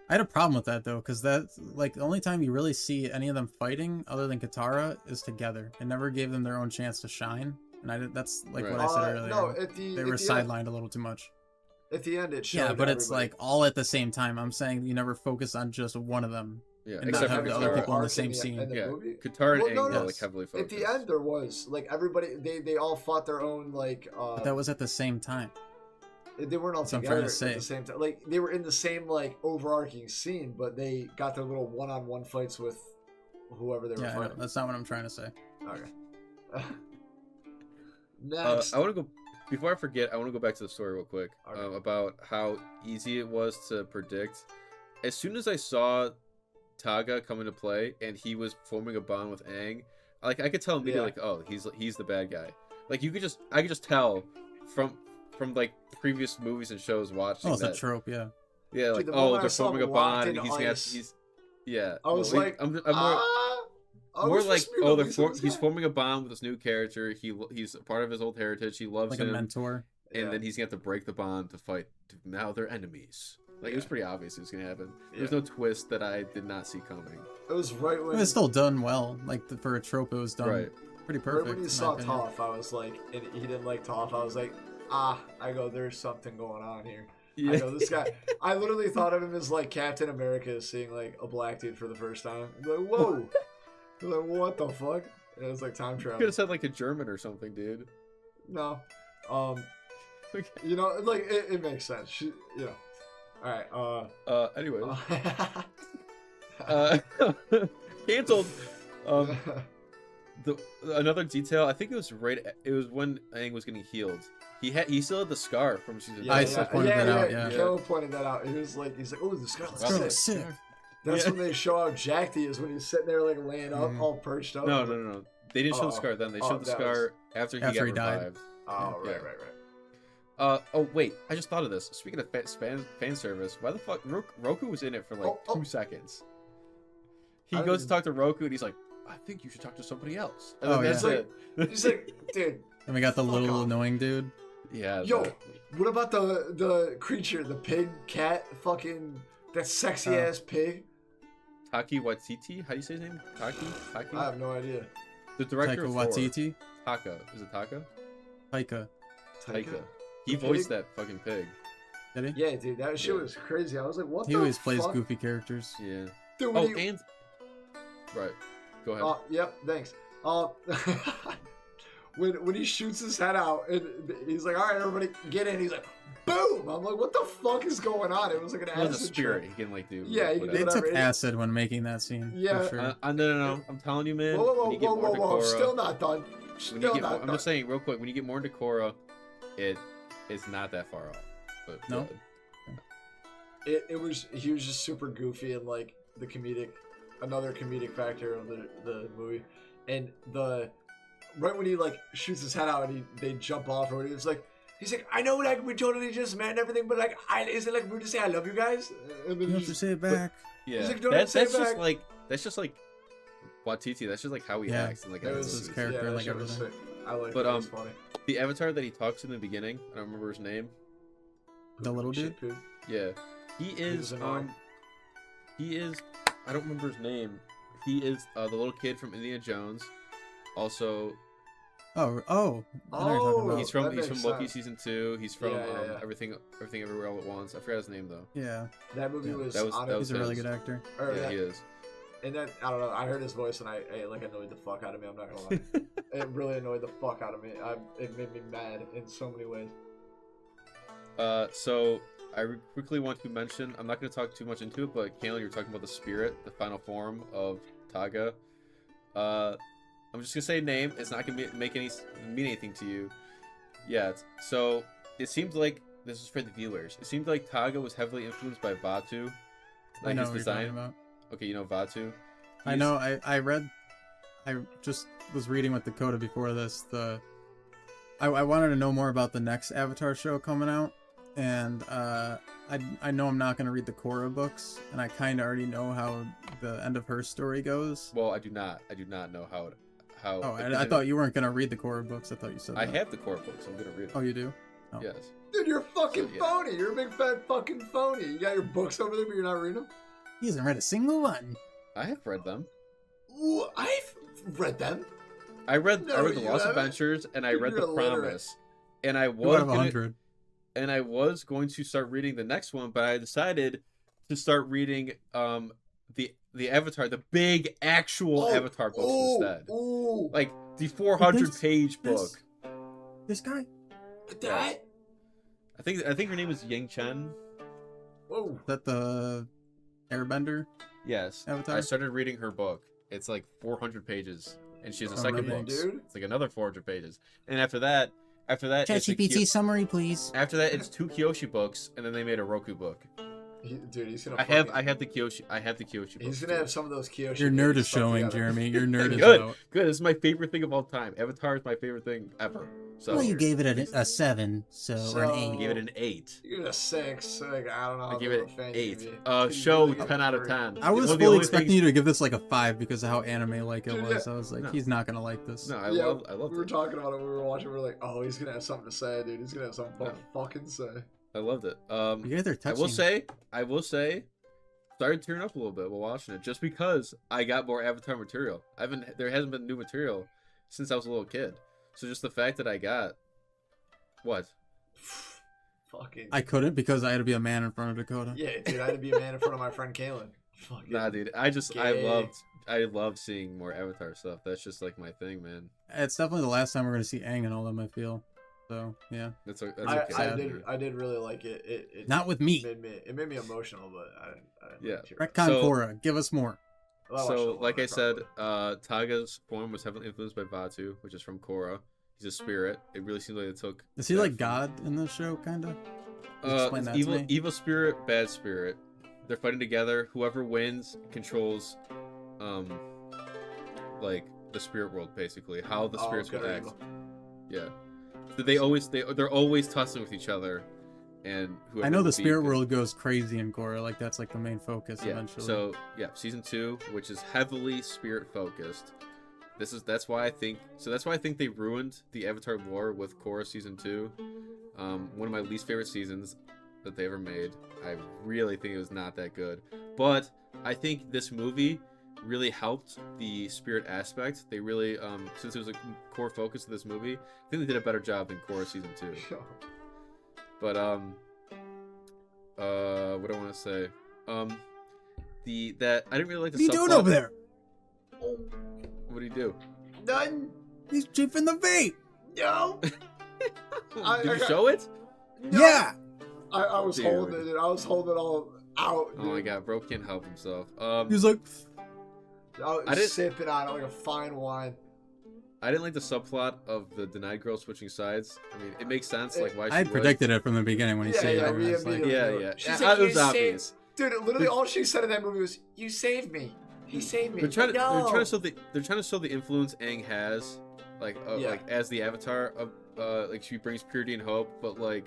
had a problem with that though, because that's like the only time you really see any of them fighting other than Katara is together. It never gave them their own chance to shine. And that's like what I said earlier. No, they were sidelined a little too much. At the end, it showed. Yeah, but it's like all at the same time. I'm saying you never focus on just one of them. Yeah, and not have the other people in the same scene. Katara and Aang were like heavily focused. At the end, there was like everybody. They all fought their own like. But that was at the same time. They weren't all together at the same time. Like they were in the same like overarching scene, but they got their little one-on-one fights with whoever they were fighting. That's not what I'm trying to say. Okay. Next, I want to go. Before I forget, I want to go back to the story real quick about how easy it was to predict. As soon as I saw Taga come into play and he was forming a bond with Aang, like I could tell immediately, like, oh, he's the bad guy. Like I could just tell from like previous movies and shows watching. Oh, it's a trope, yeah. Yeah, like dude, they're forming a bond and he's yeah. I was like, I'm more like, he's forming a bond with this new character. He's a part of his old heritage. He loves him. Like a mentor. And then he's gonna have to break the bond to fight. Now they're enemies. Like it was pretty obvious it was gonna happen. There's no twist that I did not see coming. It was right when it was still done well. Like for a trope, it was done pretty perfect. Right when you saw Toph, I was like, and he didn't like Toph. I was like, I go, there's something going on here. Yeah. I go, this guy. I literally thought of him as like Captain America seeing like a black dude for the first time. I'm like, whoa. I was like, what the fuck? And it was like time travel. You could have said like a German or something, dude. No. You know, like it makes sense. You know. All right. Anyway. Canceled. Another detail. I think it was when Aang was getting healed. He still had the scar from season. Pointed that out. Caleb pointed that out. He's like, oh, the scar looks sick. That's when they show how jacked he is when he's sitting there like laying up, all perched up. No. They didn't show the scar then. They showed the scar after he got revived. Oh, right. Oh wait, I just thought of this. Speaking of fan service, why the fuck Roku was in it for like 2 seconds? He goes to talk to Roku and he's like, I think you should talk to somebody else. And then that's it. He's like, dude. And we got the little annoying dude. Yeah. Yo, what about the creature, the pig, cat, fucking that sexy ass pig? Taki Waititi? How do you say his name? Taki? I have no idea. The director of Waititi? Taka. Is it Taka? Taika. He voiced that fucking pig. Did he? Yeah, dude. That shit was crazy. I was like, what the fuck? He always plays goofy characters. Yeah. Dude, and... Right. Go ahead. Yep, thanks. When he shoots his head out, and he's like, all right, everybody, get in. He's like, boom! I'm like, what the fuck is going on? It was like an acid spirit. He can like do. Yeah, he can do they whatever. took acid when making that scene. Yeah. For sure. No. I'm telling you, man. Whoa. Still not done. I'm just saying, real quick, when you get more into Korra, it's not that far off. But no. He was just super goofy and like another comedic factor of the movie, and right when he like shoots his head out and they jump off, or he's like, I know like we totally just met and everything, but like is it like rude to say I love you guys? And then you have to say it back. Yeah, like, that's just like Waititi. That's just like how he acts and like his character and like everything. I like. But it was funny. The avatar that he talks to in the beginning, I don't remember his name. The little dude. Yeah, he is. I don't remember his name. He is the little kid from Indiana Jones. Also, I know what you're talking about. he's from Loki season 2. He's from Everything Everywhere All at Once. I forgot his name though. Yeah. That movie was he's a really good actor. Yeah, he is. And then I don't know. I heard his voice and it annoyed the fuck out of me. I'm not gonna lie. It really annoyed the fuck out of me. It made me mad in so many ways. So I quickly want to mention. I'm not going to talk too much into it, but Kalen, you're talking about the spirit, the final form of Taga. I'm just gonna say a name. It's not gonna mean anything to you yet. So it seemed like this is for the viewers. It seemed like Taga was heavily influenced by Vaatu. Like I know his what design. you're talking about. Okay, you know Vaatu. I know. I just was reading with Dakota before this. I wanted to know more about the next Avatar show coming out, and I know I'm not gonna read the Korra books, and I kind of already know how the end of her story goes. Well, I do not know how. Oh, I thought you weren't gonna read the Korra books. I thought you said that. I have the Korra books. I'm gonna read them. Oh, you do? Oh. Yes. Dude, you're fucking phony. You're a big fat fucking phony. You got your books over there, but you're not reading them? He hasn't read a single one. I have read them. Ooh, I've read them. I read the Lost Adventures, and I read The Promise, and I was going to start reading the next one, but I decided to start reading the Avatar, the big actual Avatar books instead. Ooh. Like the 400-page book. This guy? That? I think her name is Yang Chen. Whoa. Is that the Airbender? Yes. Avatar? I started reading her book. It's like 400 pages, and she has a second book. Dude. It's like another 400 pages, and after that, ChatGPT summary, please. After that, it's 2 Kyoshi books, and then they made a Roku book. Dude, he's gonna. I have the Kyoshi. Books. He's gonna have some of those Kyoshi. Your nerd is showing, Jeremy. Your nerd is good. out. Good. This is my favorite thing of all time. Avatar is my favorite thing ever. So. Well, you gave it a 7, or an 8. I gave it an 8. You gave it a 6. Like, I don't know. I gave it an 8. Show 10 out of 10. I was fully expecting you to give this like a 5 because of how anime-like it was. I was like, he's not gonna like this. No, I love it. We were talking about it. We were watching. We were like, oh, he's gonna have something to say, dude. He's gonna have something to fucking say. I loved it. You guys are touching. I will say, started tearing up a little bit while watching it, just because I got more Avatar material. There hasn't been new material since I was a little kid. So just the fact that I got what? Fucking. I couldn't because I had to be a man in front of Dakota. Yeah, dude, I had to be a man in front of my friend Kalen. Fucking nah, dude. I loved seeing more Avatar stuff. That's just like my thing, man. It's definitely the last time we're gonna see Aang and all them. I feel. So yeah. That's okay. I did really like it. It not with me. It made me emotional, but I didn't Retcon Korra, give us more. So, like I said, Taga's form was heavily influenced by Vaatu, which is from Korra. He's a spirit. It really seems like they took. Is he like God in the show, kind of? Explain that to me. Evil spirit, bad spirit. They're fighting together. Whoever wins controls, like the spirit world, basically. How the spirits will act. Yeah. They're always tussling with each other, and whoever. I know the spirit world goes crazy in Korra. Like that's like the main focus eventually. So yeah, season 2, which is heavily spirit focused. That's why I think they ruined the Avatar lore with Korra season 2. One of my least favorite seasons that they ever made. I really think it was not that good. But I think this movie really helped the spirit aspect. They really, since it was a core focus of this movie, I think they did a better job than Korra season 2. But what do I want to say? That I didn't really like the. What are you doing over there? What do you do? None. He's chiefing the vape. No. Did you show it? No. Yeah. I was holding it. I was holding it all out. Dude. Oh my god, bro can't help himself. He was like. I was sipping on it like a fine wine. I didn't like the subplot of the denied girl switching sides. I mean, it makes sense, like why. I predicted it from the beginning when he said it. Yeah. She's like, it was obvious. Dude, literally all she said in that movie was, "You saved me. He saved me." They're trying to show the influence Aang has, like as the Avatar of like she brings purity and hope, but like.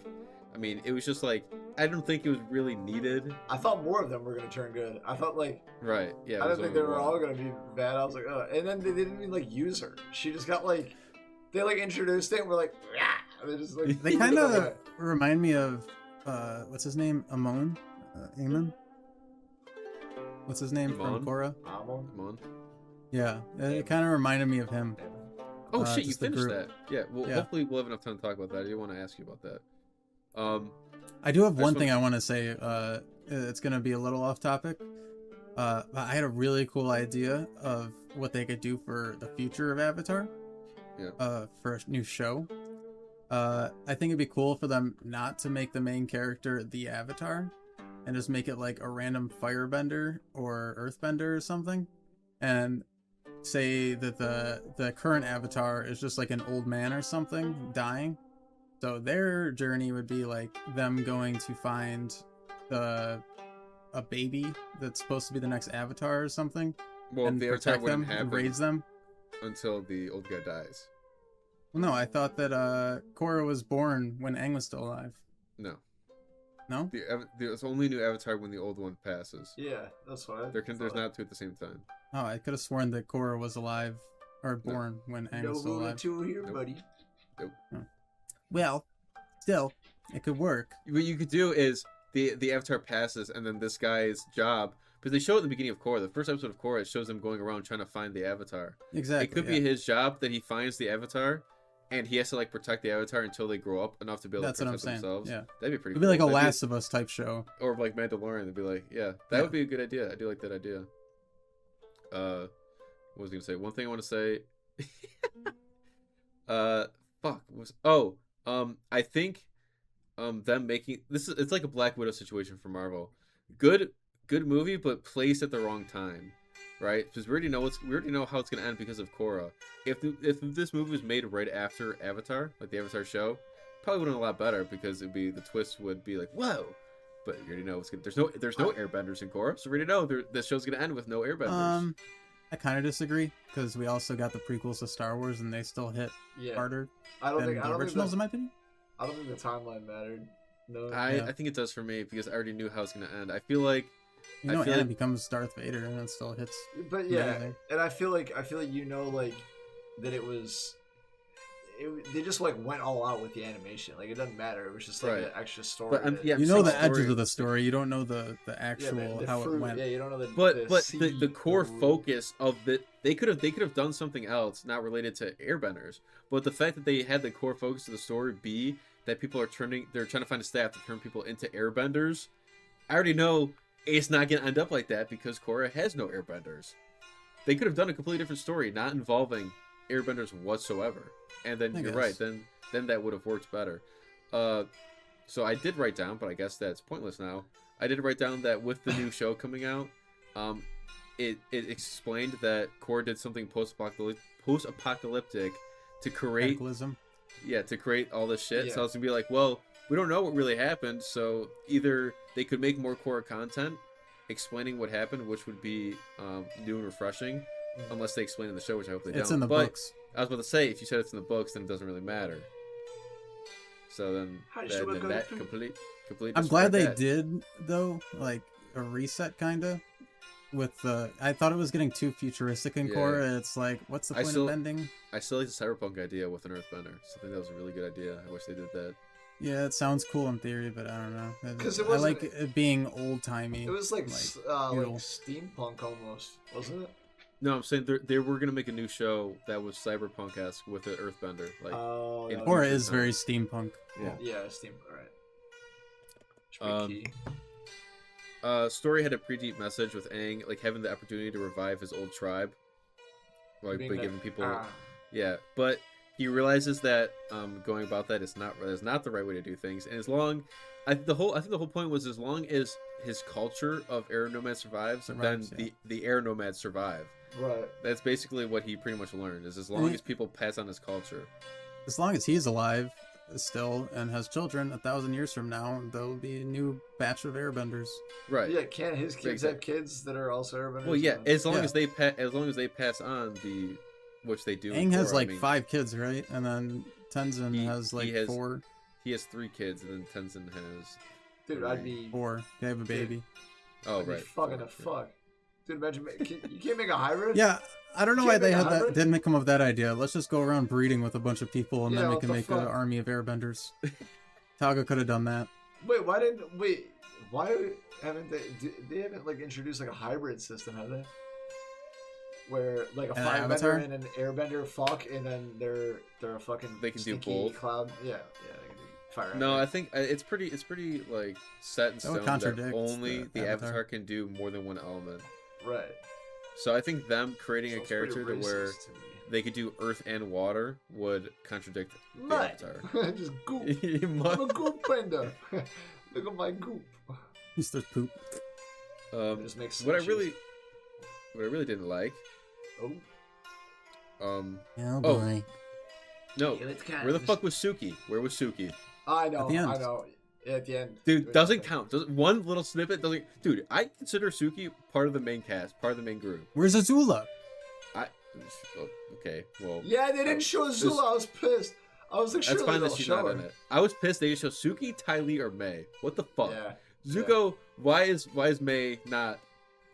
I mean, it was just like I don't think it was really needed. I thought more of them were gonna turn good. I thought like right, yeah. I didn't think they were all gonna be bad. I was like, and then they didn't even like use her. She just got like they like introduced it and we're like, yeah. They just like they kind of remind me of what's his name, Amon, Amon. What's his name from Korra? Amon. Yeah, it kind of reminded me of him. Oh shit, you finished that? Yeah. Well, hopefully we'll have enough time to talk about that. I do want to ask you about that. I do have one thing I want to say. It's gonna be a little off topic. But I had a really cool idea of what they could do for the future of Avatar. Yeah. For a new show. I think it'd be cool for them not to make the main character the Avatar, and just make it like a random firebender or earthbender or something, and say that the current Avatar is just like an old man or something dying. So their journey would be like them going to find a baby that's supposed to be the next Avatar or something, and the protect them and raise them until the old guy dies. Well, no, I thought that Korra was born when Aang was still alive. No. No? There's only new Avatar when the old one passes. Yeah, that's why. There's not two at the same time. Oh, I could have sworn that Korra was alive or born when Aang was still alive. No here, buddy. Nope. Oh. Well, still, it could work. What you could do is the Avatar passes, and then this guy's job, because they show it at the beginning of Korra. The first episode of Korra, it shows him going around trying to find the Avatar. Exactly. It could be his job that he finds the Avatar, and he has to like protect the Avatar until they grow up enough to be able to protect themselves. Yeah, that'd be pretty. It'd be like a Last of Us type show, or like Mandalorian. They'd be like, yeah, that would be a good idea. I do like that idea. What was I gonna say? One thing I want to say. I think them making it's like a Black Widow situation for Marvel. Good movie, but placed at the wrong time, right? Because we already know how it's gonna end because of Korra. If this movie was made right after Avatar, like the Avatar show, probably would have been a lot better, because the twist would be like, whoa. But you already know there's no airbenders in Korra, so we already know this show's gonna end with no airbenders. I kind of disagree, because we also got the prequels to Star Wars, and they still hit harder than the originals, in my opinion. I don't think the timeline mattered. No, I think it does for me, because I already knew how it's gonna end. I feel like Anakin becomes Darth Vader, and it still hits. But yeah, and I feel like like that it was. They just like went all out with the animation. Like, it doesn't matter. It was just like an extra story. But, the edges of the story. You don't know the actual how it went. Yeah, you don't know the. But the core focus of they could have done something else not related to airbenders. But the fact that they had the core focus of the story be that people are they're trying to find a staff to turn people into airbenders. I already know it's not gonna end up like that, because Korra has no airbenders. They could have done a completely different story, not involving airbenders whatsoever. And then you're right. Then that would have worked better. So I did write down, but I guess that's pointless now. I did write down that with the new show coming out, it explained that Korra did something post-apocalyptic to create Cataclysm. Yeah, to create all this shit. Yeah. So I was gonna be like, well, we don't know what really happened. So either they could make more Korra content explaining what happened, which would be new and refreshing, unless they explain it in the show, which I hope they don't. It's in the books. I was about to say, if you said it's in the books, then it doesn't really matter. So then that complete. I'm glad they did, though, like a reset kind of. With I thought it was getting too futuristic in Korra. It's like, what's the point of bending? I still like the cyberpunk idea with an earthbender. So I think that was a really good idea. I wish they did that. Yeah, it sounds cool in thery, but I don't know. Because I like it being old timey. It was like steampunk almost, wasn't it? No, I'm saying they were gonna make a new show that was cyberpunk-esque with an earthbender, like. Korra is very steampunk. Yeah, steampunk. Right. Key. Story had a pretty deep message with Aang, like having the opportunity to revive his old tribe, like by giving people. Yeah, but he realizes that going about that is not the right way to do things, and I think the whole point was, as long as his culture of air nomad survives, then the air nomads survive. Right. That's basically what he pretty much learned, is as long as people pass on his culture. As long as he's alive still and has children, 1,000 years from now, there'll be a new batch of airbenders. Right. Yeah, can't his kids have kids that are also airbenders? Well, yeah, as long as they pass on which they do. Aang has 5 kids, right? And then Tenzin has 4. He has 3 kids, and then Tenzin has. Dude, 3. I'd be 4. They have a baby. Oh, right. Fucking a fuck. Dude, imagine you can't make a hybrid. Yeah, I don't know why they had that. Didn't come up with that idea. Let's just go around breeding with a bunch of people, and then we can make an army of airbenders. Taga could have done that. Why haven't they? They haven't introduced a hybrid system, have they? where like a firebender and an airbender fuck, and then they're a fucking they can do both. Cloud. Yeah, they can do fire. No, I think it's pretty like set in stone that only the Avatar can do more than one element. Right. So I think them creating a character to where they could do earth and water would contradict the Avatar. Just goop. I'm a goop bender. Look at my goop. He's just poop. Just makes what I really didn't like. Oh boy. No. Where the fuck was Suki? Where was Suki? I know. At the end. Dude, doesn't count. One little snippet doesn't. Dude, I consider Suki part of the main cast, part of the main group. Where's Azula? Okay, well. Yeah, they didn't show Azula. I was pissed. I was like, that's fine that she's not in it. I was pissed they didn't show Suki, Ty Lee, or May. What the fuck? Yeah. Zuko, why is May not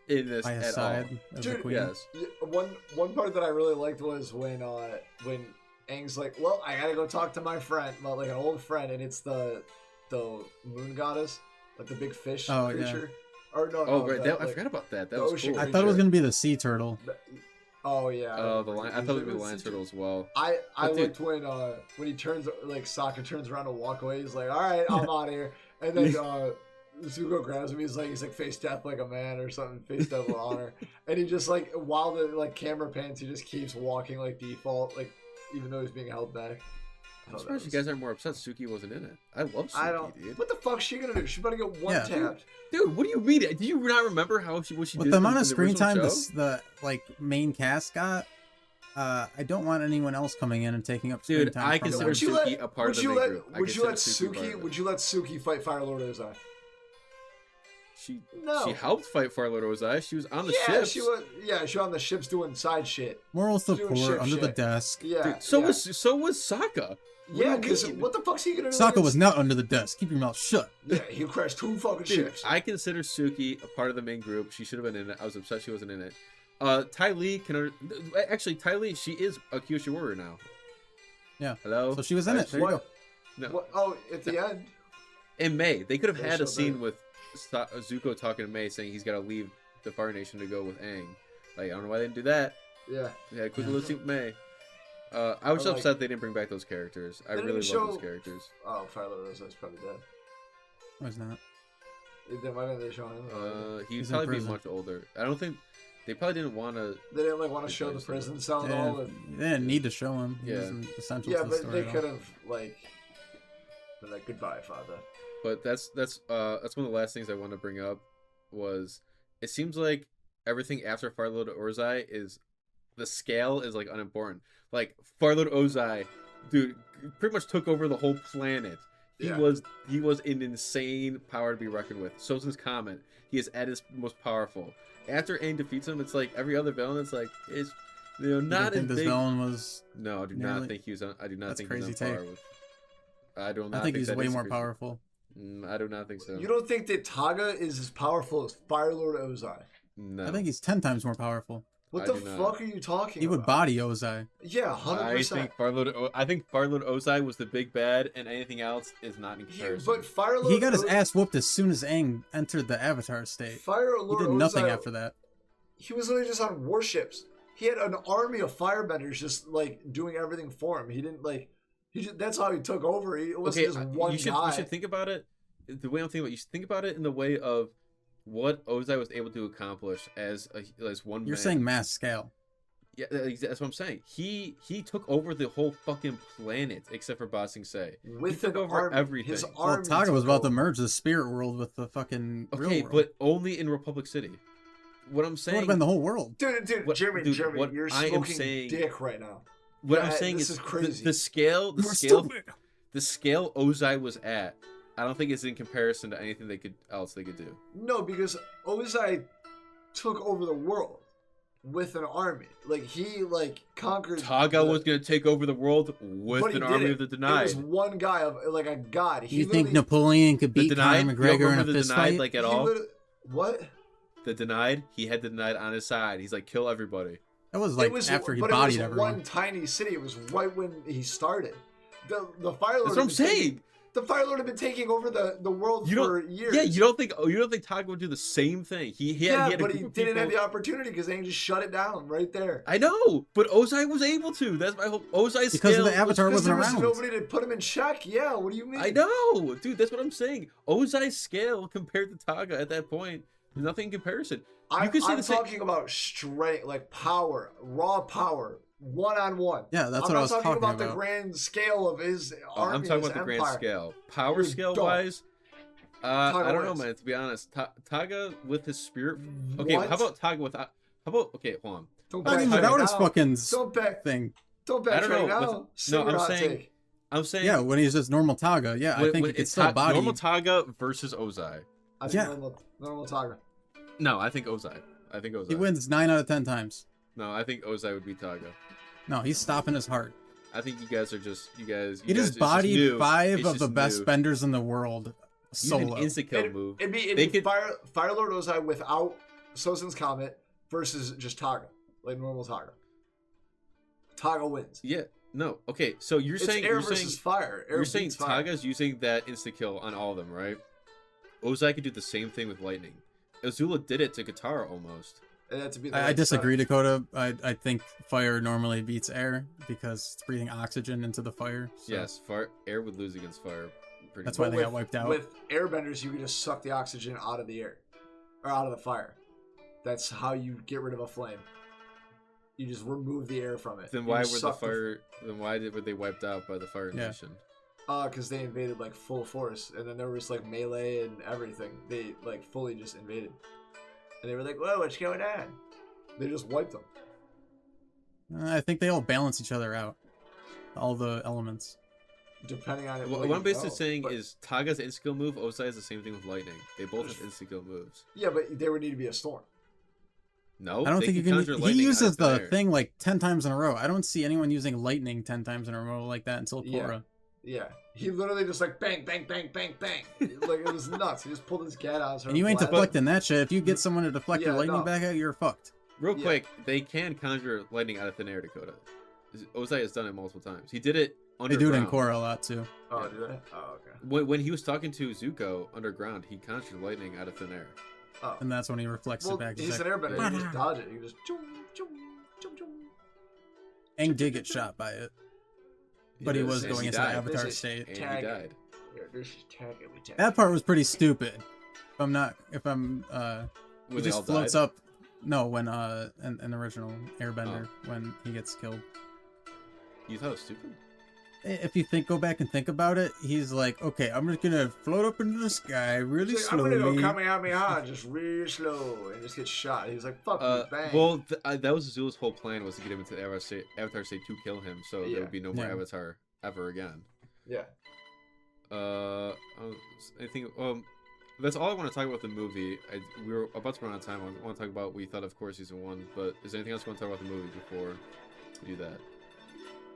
in this at all? Dude, yes. One part that I really liked was when Aang's like, well, I gotta go talk to my friend, like an old friend, and it's the moon goddess, like the big fish creature. Yeah. Or no, right. I forgot about that. That was cool. I thought it was gonna be the sea turtle. Oh yeah. Oh, the lion. I thought it would be the lion turtle as well. I liked when he turns, like Sokka turns around to walk away. He's like, all right, I'm out of here, and then Zuko grabs him. He's like face death like a man or something, face death with honor, and he just like while the like camera pans, he just keeps walking like default, like even though he's being held back. I'm surprised you guys aren't more upset Suki wasn't in it. I love Suki, dude. What the fuck's she gonna do? She's about to get one tapped. Dude, what do you mean? Do you not remember what she did? With the amount of screen time the like main cast got, I don't want anyone else coming in and taking up screen time. Dude, I consider Suki a part of the main group. Would you let Suki fight Fire Lord Ozai? She helped fight Fire Lord Ozai. She was on the ships. She was on the ships doing side shit. Moral support under the desk. Yeah. Dude, so was Sokka. Yeah, because what the fuck's he gonna do? Sokka was not under the desk. Keep your mouth shut. Yeah, he crashed 2 fucking ships. I consider Suki a part of the main group. She should have been in it. I was upset she wasn't in it. Ty Lee Ty Lee, she is a Kyushu warrior now. Yeah. Hello. So she was in it. There you go. No. What? Oh, at the end. In May, they could have had a scene with Zuko talking to May, saying he's got to leave the Fire Nation to go with Aang. Like, I don't know why they didn't do that. Yeah. Yeah, quick little scene with May. I was upset they didn't bring back those characters. I really love those characters. Oh, Fire Lord Ozai's probably dead. No, he's not. Why didn't they show him? He'd probably be much older. I don't think they probably didn't want to. They didn't want to show the prison cell at all. They didn't need to show him. He wasn't essential to the story. But they could have been like, goodbye, father. But that's one of the last things I want to bring up was it seems like everything after Fire Lord Ozai is the scale is like unimportant. Like Fire Lord Ozai, dude, pretty much took over the whole planet. He was an insane power to be reckoned with. Sozin's Comet, he is at his most powerful. After Aang defeats him, it's like every other villain. It's like not as big. This villain was. No, I do not think he was. I do not think he's on par with. I think he's way more powerful. I do not think so. You don't think that Taga is as powerful as Fire Lord Ozai? No. I think he's 10 times more powerful. What the fuck are you talking about? He would body Ozai. Yeah, 100%. I think Fire Lord Ozai was the big bad, and anything else is not in comparison. But Fire Lord he got his ass whooped as soon as Aang entered the Avatar state. Fire Lord he did nothing after that. He was literally just on warships. He had an army of firebenders just like doing everything for him. He didn't like. That's how he took over. It wasn't just one guy. You should think about it. The way I'm thinking about it, you should think about it in the way of what Ozai was able to accomplish as one man. You're saying mass scale. Yeah, that's what I'm saying. He took over the whole fucking planet except for Ba Sing Se. He took over everything. His army Taga was about to merge the spirit world with the fucking real world. But only in Republic City. What I'm saying would have been the whole world. Dude, Jeremy, you're smoking dick right now. What I'm saying is crazy. The scale Ozai was at, I don't think it's in comparison to anything they could do. No, because Ozai took over the world with an army. Like he conquered. Taga was gonna take over the world with an army of the Denied. It was one guy of like a god. You think Napoleon could beat Conor McGregor in a fist fight? Like at all? What? The Denied. He had the Denied on his side. He's like, kill everybody. That was like after he bodied everyone. It was one tiny city. It was right when he started. The Fire Lord. That's what I'm saying. The Fire Lord had been taking over the world for years. Yeah, you don't think Taga would do the same thing? He had but he didn't have the opportunity because Aang just shut it down right there. I know, but Ozai was able to. That's my hope. Ozai's because of the Avatar wasn't around. There was nobody to put him in check. Yeah, what do you mean? I know, dude. That's what I'm saying. Ozai's scale compared to Taga at that point, there's nothing in comparison. I'm talking about strength, like power, raw power. 1-on-1. Yeah, that's what I was talking about. I'm not talking about the grand scale of his army. I'm talking about the grand scale. Power scale wise, I don't know, man. To be honest, Taga with his spirit. Okay, how about Taga with? How about? Okay, hold on. Don't back without his fucking thing. Don't back right now. I'm saying. Yeah, when he's just normal Taga. Yeah, I think it's still body. Normal Taga versus Ozai. I think normal Taga. No, I think Ozai. He wins 9 out of 10 times. No, I think Ozai would beat Taga. No, he's stopping his heart. I think you guys are just He just bodied 5 of the best benders in the world solo. An insta-kill move. It'd be Fire Lord Ozai without Sozin's Comet versus just Taga, like normal Taga. Taga wins. Yeah. No. Okay. So you're saying air versus fire. You're saying Taga's using that insta-kill on all of them, right? Ozai could do the same thing with lightning. Azula did it to Katara almost. I disagree, Dakota. I think fire normally beats air because it's breathing oxygen into the fire. So. Yes, air would lose against fire. That's why they got wiped out. With airbenders, you can just suck the oxygen out of the air, or out of the fire. That's how you get rid of a flame. You just remove the air from it. Then why were they wiped out by the Fire Nation? Because they invaded like full force, and then there was like melee and everything. They like fully just invaded. And they were like, whoa, what's going on? They just wiped them. I think they all balance each other out. All the elements. Depending on it. What I'm basically saying is Taga's insta-kill move, Ozai is the same thing with lightning. They both have insta-kill moves. Yeah, but there would need to be a storm. No, I don't think you can. He uses the thing like 10 times in a row. I don't see anyone using lightning 10 times in a row like that until Korra. Yeah. He literally just like bang, bang, bang, bang, bang. Like it was nuts. He just pulled his cat out. And you ain't deflecting that shit. If you get someone to deflect your lightning back at you, you're fucked. Real quick, they can conjure lightning out of thin air, Dakota. Ozai has done it multiple times. He did it underground. They do it in Korra a lot too. Oh, do they? Oh, okay. When he was talking to Zuko underground, he conjured lightning out of thin air. Oh. And that's when he reflects it back. He's an airbender. You just dodge it. You just Aang did get shot by it. But he was going into the Avatar state. And he died. That part was pretty stupid. If I'm he just floats up. No, when an original Airbender when he gets killed. You thought it was stupid? If you go back and think about it, he's like, okay, I'm just gonna float up into the sky really slowly. I'm gonna go Kamehameha just really slow and just get shot. He's like, fuck you, bang. Well, that was Azula's whole plan, was to get him into the Avatar state to kill him, so there would be no more Avatar ever again. Yeah. I think that's all I want to talk about the movie. We were about to run out of time. I want to talk about what we thought of Korra season 1, but is there anything else you want to talk about the movie before we do that?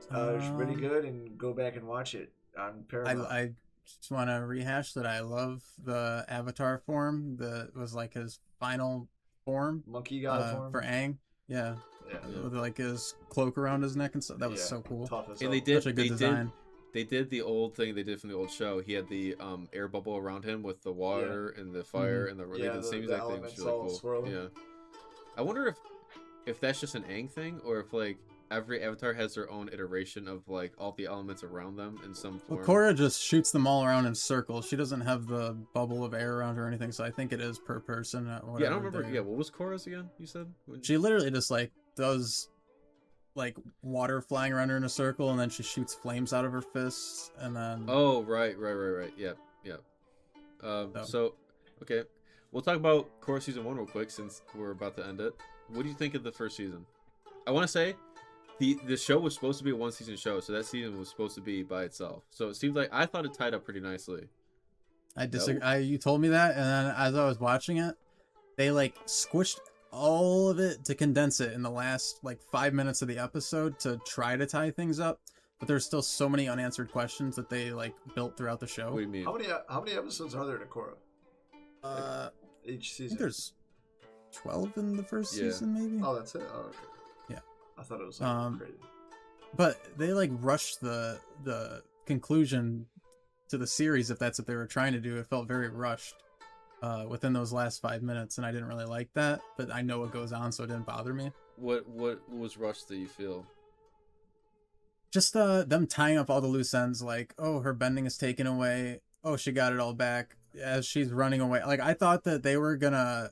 It's really good, and go back and watch it on Paramount. I just want to rehash that I love the Avatar form that was like his final form. Monkey god form? For Aang. Yeah. With like his cloak around his neck and stuff. That was so cool. And they did, they did the old thing they did from the old show. He had the air bubble around him with the water and the fire and they did the same exact thing, which is really cool. Swirling. Yeah. I wonder if that's just an Aang thing, or if like every Avatar has their own iteration of like all the elements around them in some form. Well, Korra just shoots them all around in circles. She doesn't have the bubble of air around her or anything, so I think it is per person. Yeah, I don't remember. Yeah, what was Korra's again? You said she literally just like does like water flying around her in a circle, and then she shoots flames out of her fists, and then right. Yep. So okay, we'll talk about Korra season 1 real quick since we're about to end it. What do you think of the first season? I want to say the show was supposed to be a 1-season show, so that season was supposed to be by itself. So it seems like I thought it tied up pretty nicely. I disagree. You told me that, and then as I was watching it, they like squished all of it to condense it in the last like 5 minutes of the episode to try to tie things up. But there's still so many unanswered questions that they like built throughout the show. What do you mean? How many episodes are there to Korra? Each season. I think there's 12 in the first season, maybe. Oh, that's it. Oh, okay. Yeah. I thought it was crazy. But they like rushed the conclusion to the series if that's what they were trying to do. It felt very rushed within those last 5 minutes, and I didn't really like that. But I know what goes on, so it didn't bother me. What was rushed that you feel? Just them tying up all the loose ends, like, oh, her bending is taken away. Oh, she got it all back as she's running away. Like, I thought that they were gonna,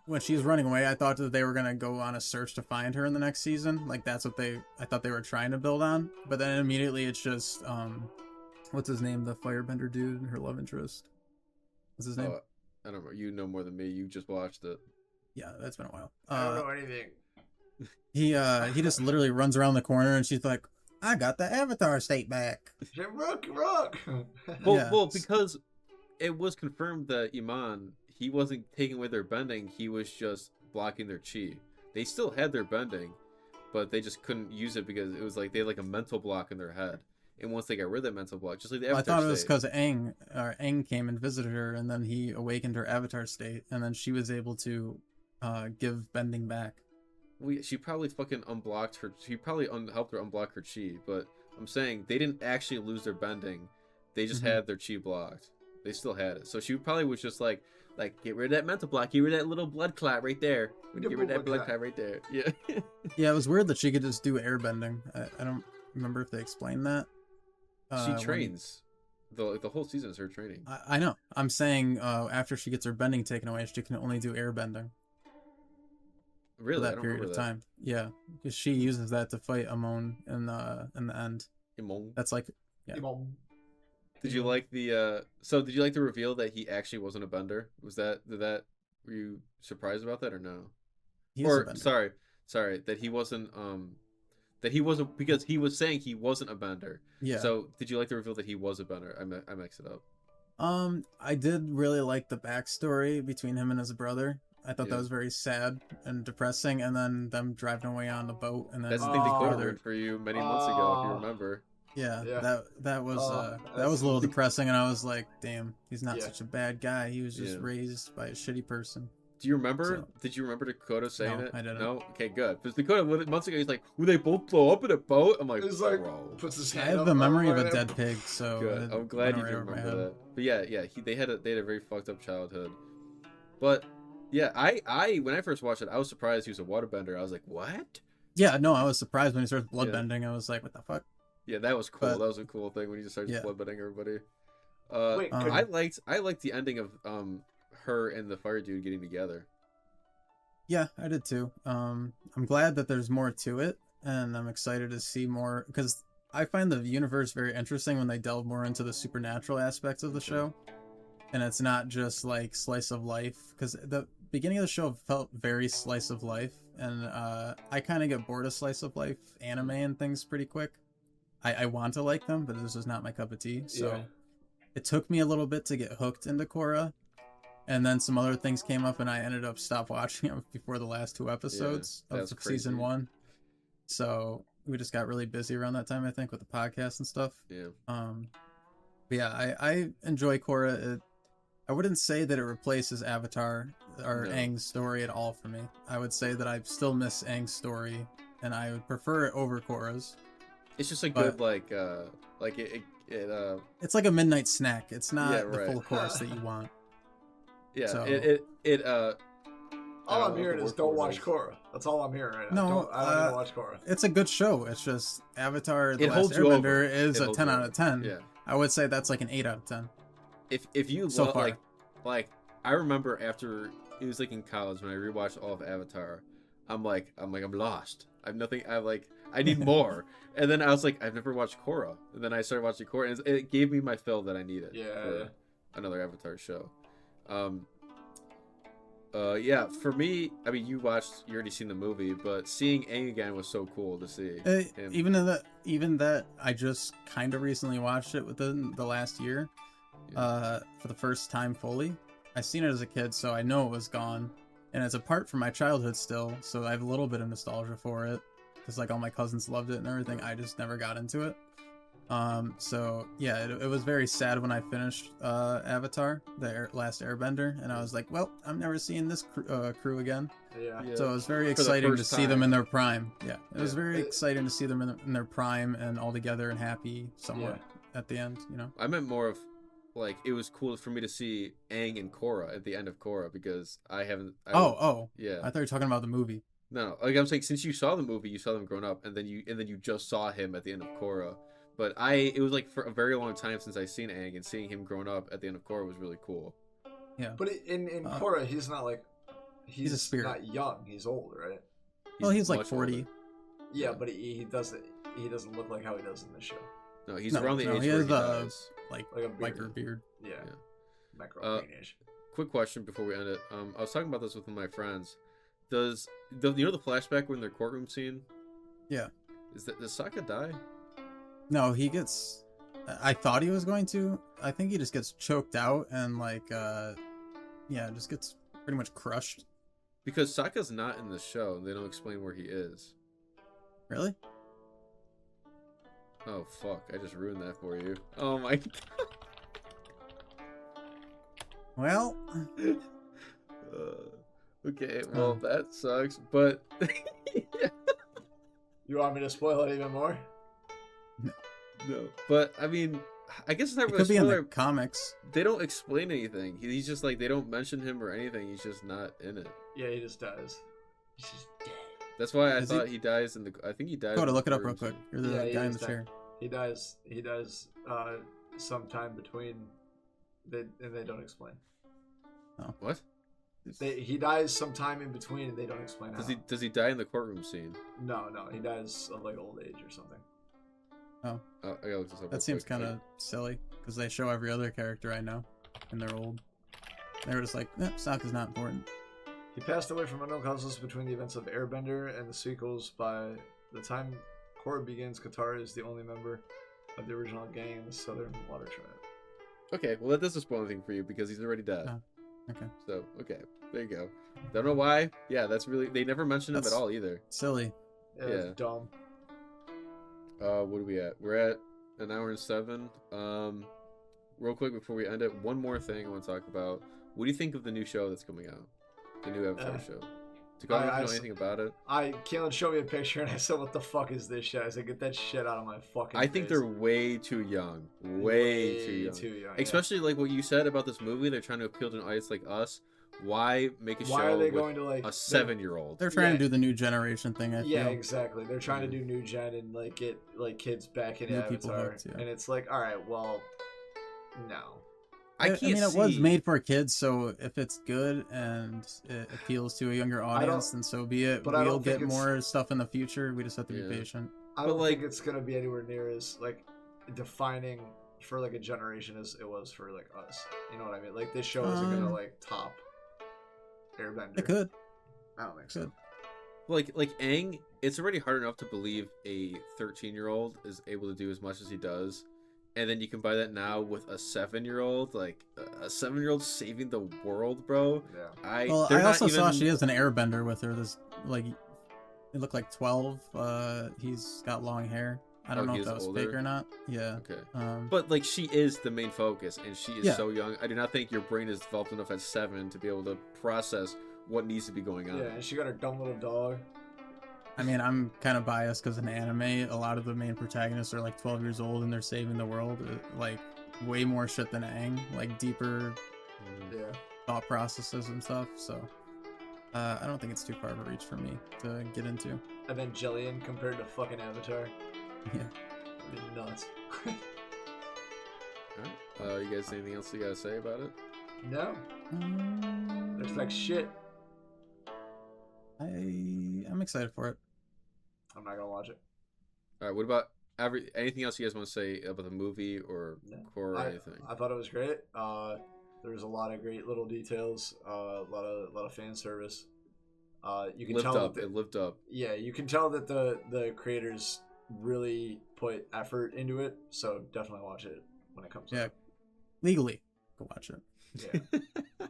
when she's running away, I thought that they were gonna go on a search to find her in the next season. Like, that's what I thought they were trying to build on. But then immediately it's just, what's his name? The firebender dude, her love interest. What's his name? I don't know. You know more than me. You just watched it. Yeah, that's been a while. I don't know anything. He just literally runs around the corner and she's like, I got the Avatar state back. Rook. Well, because it was confirmed that Iman, he wasn't taking away their bending, he was just blocking their chi. They still had their bending, but they just couldn't use it because it was like they had like a mental block in their head. And once they got rid of that mental block, just like the Avatar I thought it was because Aang came and visited her, and then he awakened her Avatar state, and then she was able to give bending back. She probably fucking unblocked her. She probably helped her unblock her chi. But I'm saying they didn't actually lose their bending. They just had their chi blocked. They still had it. So she probably was just like get rid of that mental block. Get rid of that little blood clot right there. Get rid of that blood clot right there. Yeah. Yeah, it was weird that she could just do air bending. I don't remember if they explained that. She trains. The whole season is her training. I know. I'm saying after she gets her bending taken away, she can only do air bending. Really, for that period of time. Yeah, because she uses that to fight Amon in the end. Amon. That's like, yeah. Did you like the did you like the reveal that he actually wasn't a bender? Were you surprised about that or no? Sorry, that he wasn't because he was saying he wasn't a bender. Yeah. So did you like the reveal that he was a bender? I mixed it up. I did really like the backstory between him and his brother. I thought that was very sad and depressing, and then them driving away on the boat, and then that's the thing they covered for you many months ago, if you remember. Yeah. That was a little depressing, and I was like, damn, he's not such a bad guy. He was just raised by a shitty person. Do you remember? Did you remember Dakota saying it? I didn't. No? Okay, good. Because Dakota months ago, he's like, "Will they both blow up in a boat?" I'm like, bro. Puts his hand I have the memory of a dead pig, so good. I'm glad you remember that. But yeah, they had a very fucked up childhood. But yeah, I when I first watched it, I was surprised he was a waterbender. I was like, what? Yeah, no, I was surprised when he started bloodbending. I was like, what the fuck? Yeah, that was cool. That was a cool thing when he just started bloodbending everybody. I liked the ending of her and the fire dude getting together. Yeah, I did too. I'm glad that there's more to it, and I'm excited to see more, because I find the universe very interesting when they delve more into the supernatural aspects of the show, and it's not just like slice of life, because the beginning of the show felt very slice of life, and I kind of get bored of slice of life anime and things pretty quick. I want to like them, but this is not my cup of tea, so it took me a little bit to get hooked into Korra. And then some other things came up, and I ended up stop watching it before the last 2 episodes of season 1. So we just got really busy around that time, I think, with the podcast and stuff. Yeah. But yeah, I enjoy Korra. I wouldn't say that it replaces Avatar or Aang's story at all for me. I would say that I still miss Aang's story, and I would prefer it over Korra's. It's just a good it's like a midnight snack. It's not the full course that you want. Yeah, so, all I'm hearing is don't watch Korra. That's all I'm hearing right now. No, I don't even watch Korra. It's a good show. It's just Avatar: The Last Airbender is a 10 out of 10. Yeah. I would say that's like an 8 out of 10. If you so far. like I remember after it was like in college when I rewatched all of Avatar, I'm lost. I need more. And then I was like, I've never watched Korra. And then I started watching Korra, and it gave me my fill that I needed for another Avatar show. For me, I mean, you already seen the movie, but seeing Aang again was so cool to see. Even that, I just kind of recently watched it within the last year, for the first time fully. I seen it as a kid, so I know it was gone, and it's a part from my childhood still. So I have a little bit of nostalgia for it, because like all my cousins loved it and everything. I just never got into it. So yeah, it was very sad when I finished Avatar, the Last Airbender, and I was like, well, I'm never seeing this crew again. Yeah. So it was very exciting to see them in their prime. Yeah, it was very exciting to see them in their prime and all together and happy somewhat at the end, you know. I meant more of like it was cool for me to see Aang and Korra at the end of Korra because I haven't. Yeah. I thought you were talking about the movie. No, like I'm saying, since you saw the movie, you saw them growing up, and then you just saw him at the end of Korra. But it was like for a very long time since I seen Aang, and seeing him growing up at the end of Korra was really cool. Yeah. But in Korra, he's not like he's a spirit. Not young. He's old, right? Well, he's like 40. Older. Yeah, but he doesn't look like how he does in this show. No, he's around the age where he does. Like a micro beard. Yeah. Micro age. Quick question before we end it. I was talking about this with one of my friends. Does you know the flashback when their courtroom scene? Yeah. Does Sokka die? No, he gets. I thought he was going to. I think he just gets choked out and just gets pretty much crushed. Because Sokka's not in the show. They don't explain where he is. Really? Oh fuck! I just ruined that for you. Oh my god. Well. Okay, well that sucks, but you want me to spoil it even more? No, but I mean, I guess it's not really could be in the comics. They don't explain anything. He's just like they don't mention him or anything. He's just not in it. Yeah, he just dies. He's just dead. That's why I thought he dies in the. I think he dies. Go to look it up real quick. You're the guy in the chair. He dies. He dies. Sometime between. They don't explain. Oh. What? He dies sometime in between, and they don't explain how. Does he die in the courtroom scene? No, he dies of like old age or something. Oh. I gotta look this up. That seems kind of silly because they show every other character I know, and they're old. They were just like, Sokka's not important. He passed away from unknown causes between the events of Airbender and the sequels. By the time Korra begins, Katara is the only member of the original gang in the Southern Water Tribe. Okay, well that doesn't spoil anything for you because he's already dead. Oh. Okay. So, okay. There you go. Don't know why. Yeah, that's really... They never mentioned him at all, either. Silly. Yeah. It's dumb. What are we at? We're at an hour and 7. Real quick before we end it, one more thing I want to talk about. What do you think of the new show that's coming out? The new Avatar show. Do you know anything about it? Keelan showed me a picture and I said, what the fuck is this shit? I said, get that shit out of my fucking face. I think they're way too young. Way too young. Especially like what you said about this movie. They're trying to appeal to an audience like us. Why make a show are they with going to, like, a 7-year-old? They're trying to do the new generation thing, I feel. Yeah, exactly. They're trying to do new gen and like get like kids back in Avatar. Hooked, and it's like, all right, well, no. I mean, it was made for kids, so if it's good and it appeals to a younger audience, then so be it. But we'll get more stuff in the future. We just have to be patient. I don't think it's gonna be anywhere near as like defining for like a generation as it was for like us. You know what I mean? Like this show isn't gonna like top Airbender. It could. I don't think so. Like Aang, it's already hard enough to believe a 13-year-old is able to do as much as he does. And then you can buy that now with a 7-year-old, like a 7-year-old saving the world, bro. Yeah. I also saw she has an airbender with her. This like, it looked like 12. He's got long hair. I don't know if that was fake or not. Yeah. Okay. But like, she is the main focus, and she is so young. I do not think your brain is developed enough at 7 to be able to process what needs to be going on. Yeah, and she got her dumb little dog. I mean, I'm kind of biased because in anime, a lot of the main protagonists are like 12 years old and they're saving the world. Like, way more shit than Aang. Like, deeper thought processes and stuff. So, I don't think it's too far of a reach for me to get into. Evangelion compared to fucking Avatar. Yeah. I mean, nuts. Alright. You guys anything else you gotta say about it? No. There's like shit. I'm excited for it. I'm not gonna watch it. All right. What about anything else you guys want to say about the movie or core or anything? I thought it was great. There was a lot of great little details. A lot of fan service. You can tell it lived up. Yeah, you can tell that the creators really put effort into it. So definitely watch it when it comes. Yeah, legally go watch it. Yeah.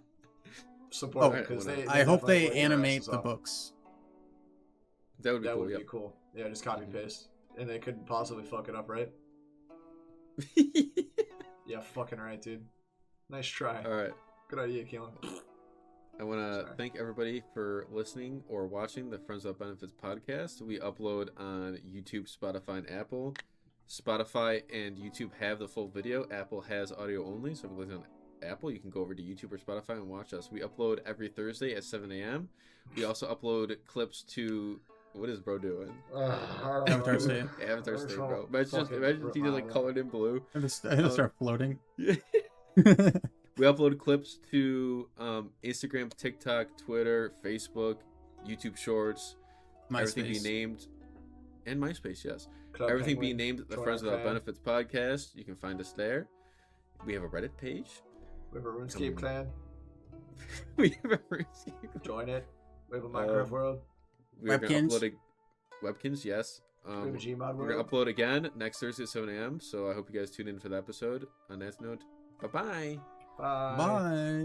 Support it because I hope they animate the books. That would be cool. That would be cool. Yeah, just copy paste, and they couldn't possibly fuck it up, right? Yeah, fucking right, dude. Nice try. All right. Good idea, Keelan. I want to thank everybody for listening or watching the Friends Without Benefits podcast. We upload on YouTube, Spotify, and Apple. Spotify and YouTube have the full video. Apple has audio only. So if you're listening on Apple, you can go over to YouTube or Spotify and watch us. We upload every Thursday at 7 a.m. We also upload clips to... What is bro doing? Avatar State. Avatar State, bro. Imagine if he just like colored in blue. I'm gonna start floating. We upload clips to Instagram, TikTok, Twitter, Facebook, YouTube Shorts. MySpace. Everything be named. And MySpace, yes. Club Everything Penguin, being named the join Friends our Without clan. Benefits podcast. You can find us there. We have a Reddit page. We have a RuneScape clan. We have a RuneScape. Join it. We have a Minecraft world. We're going Webkins. to upload Webkins, yes. We have a Gmod We're going world. to upload again next Thursday at 7 a.m. So I hope you guys tune in for the episode. On that note, bye-bye. Bye. Bye.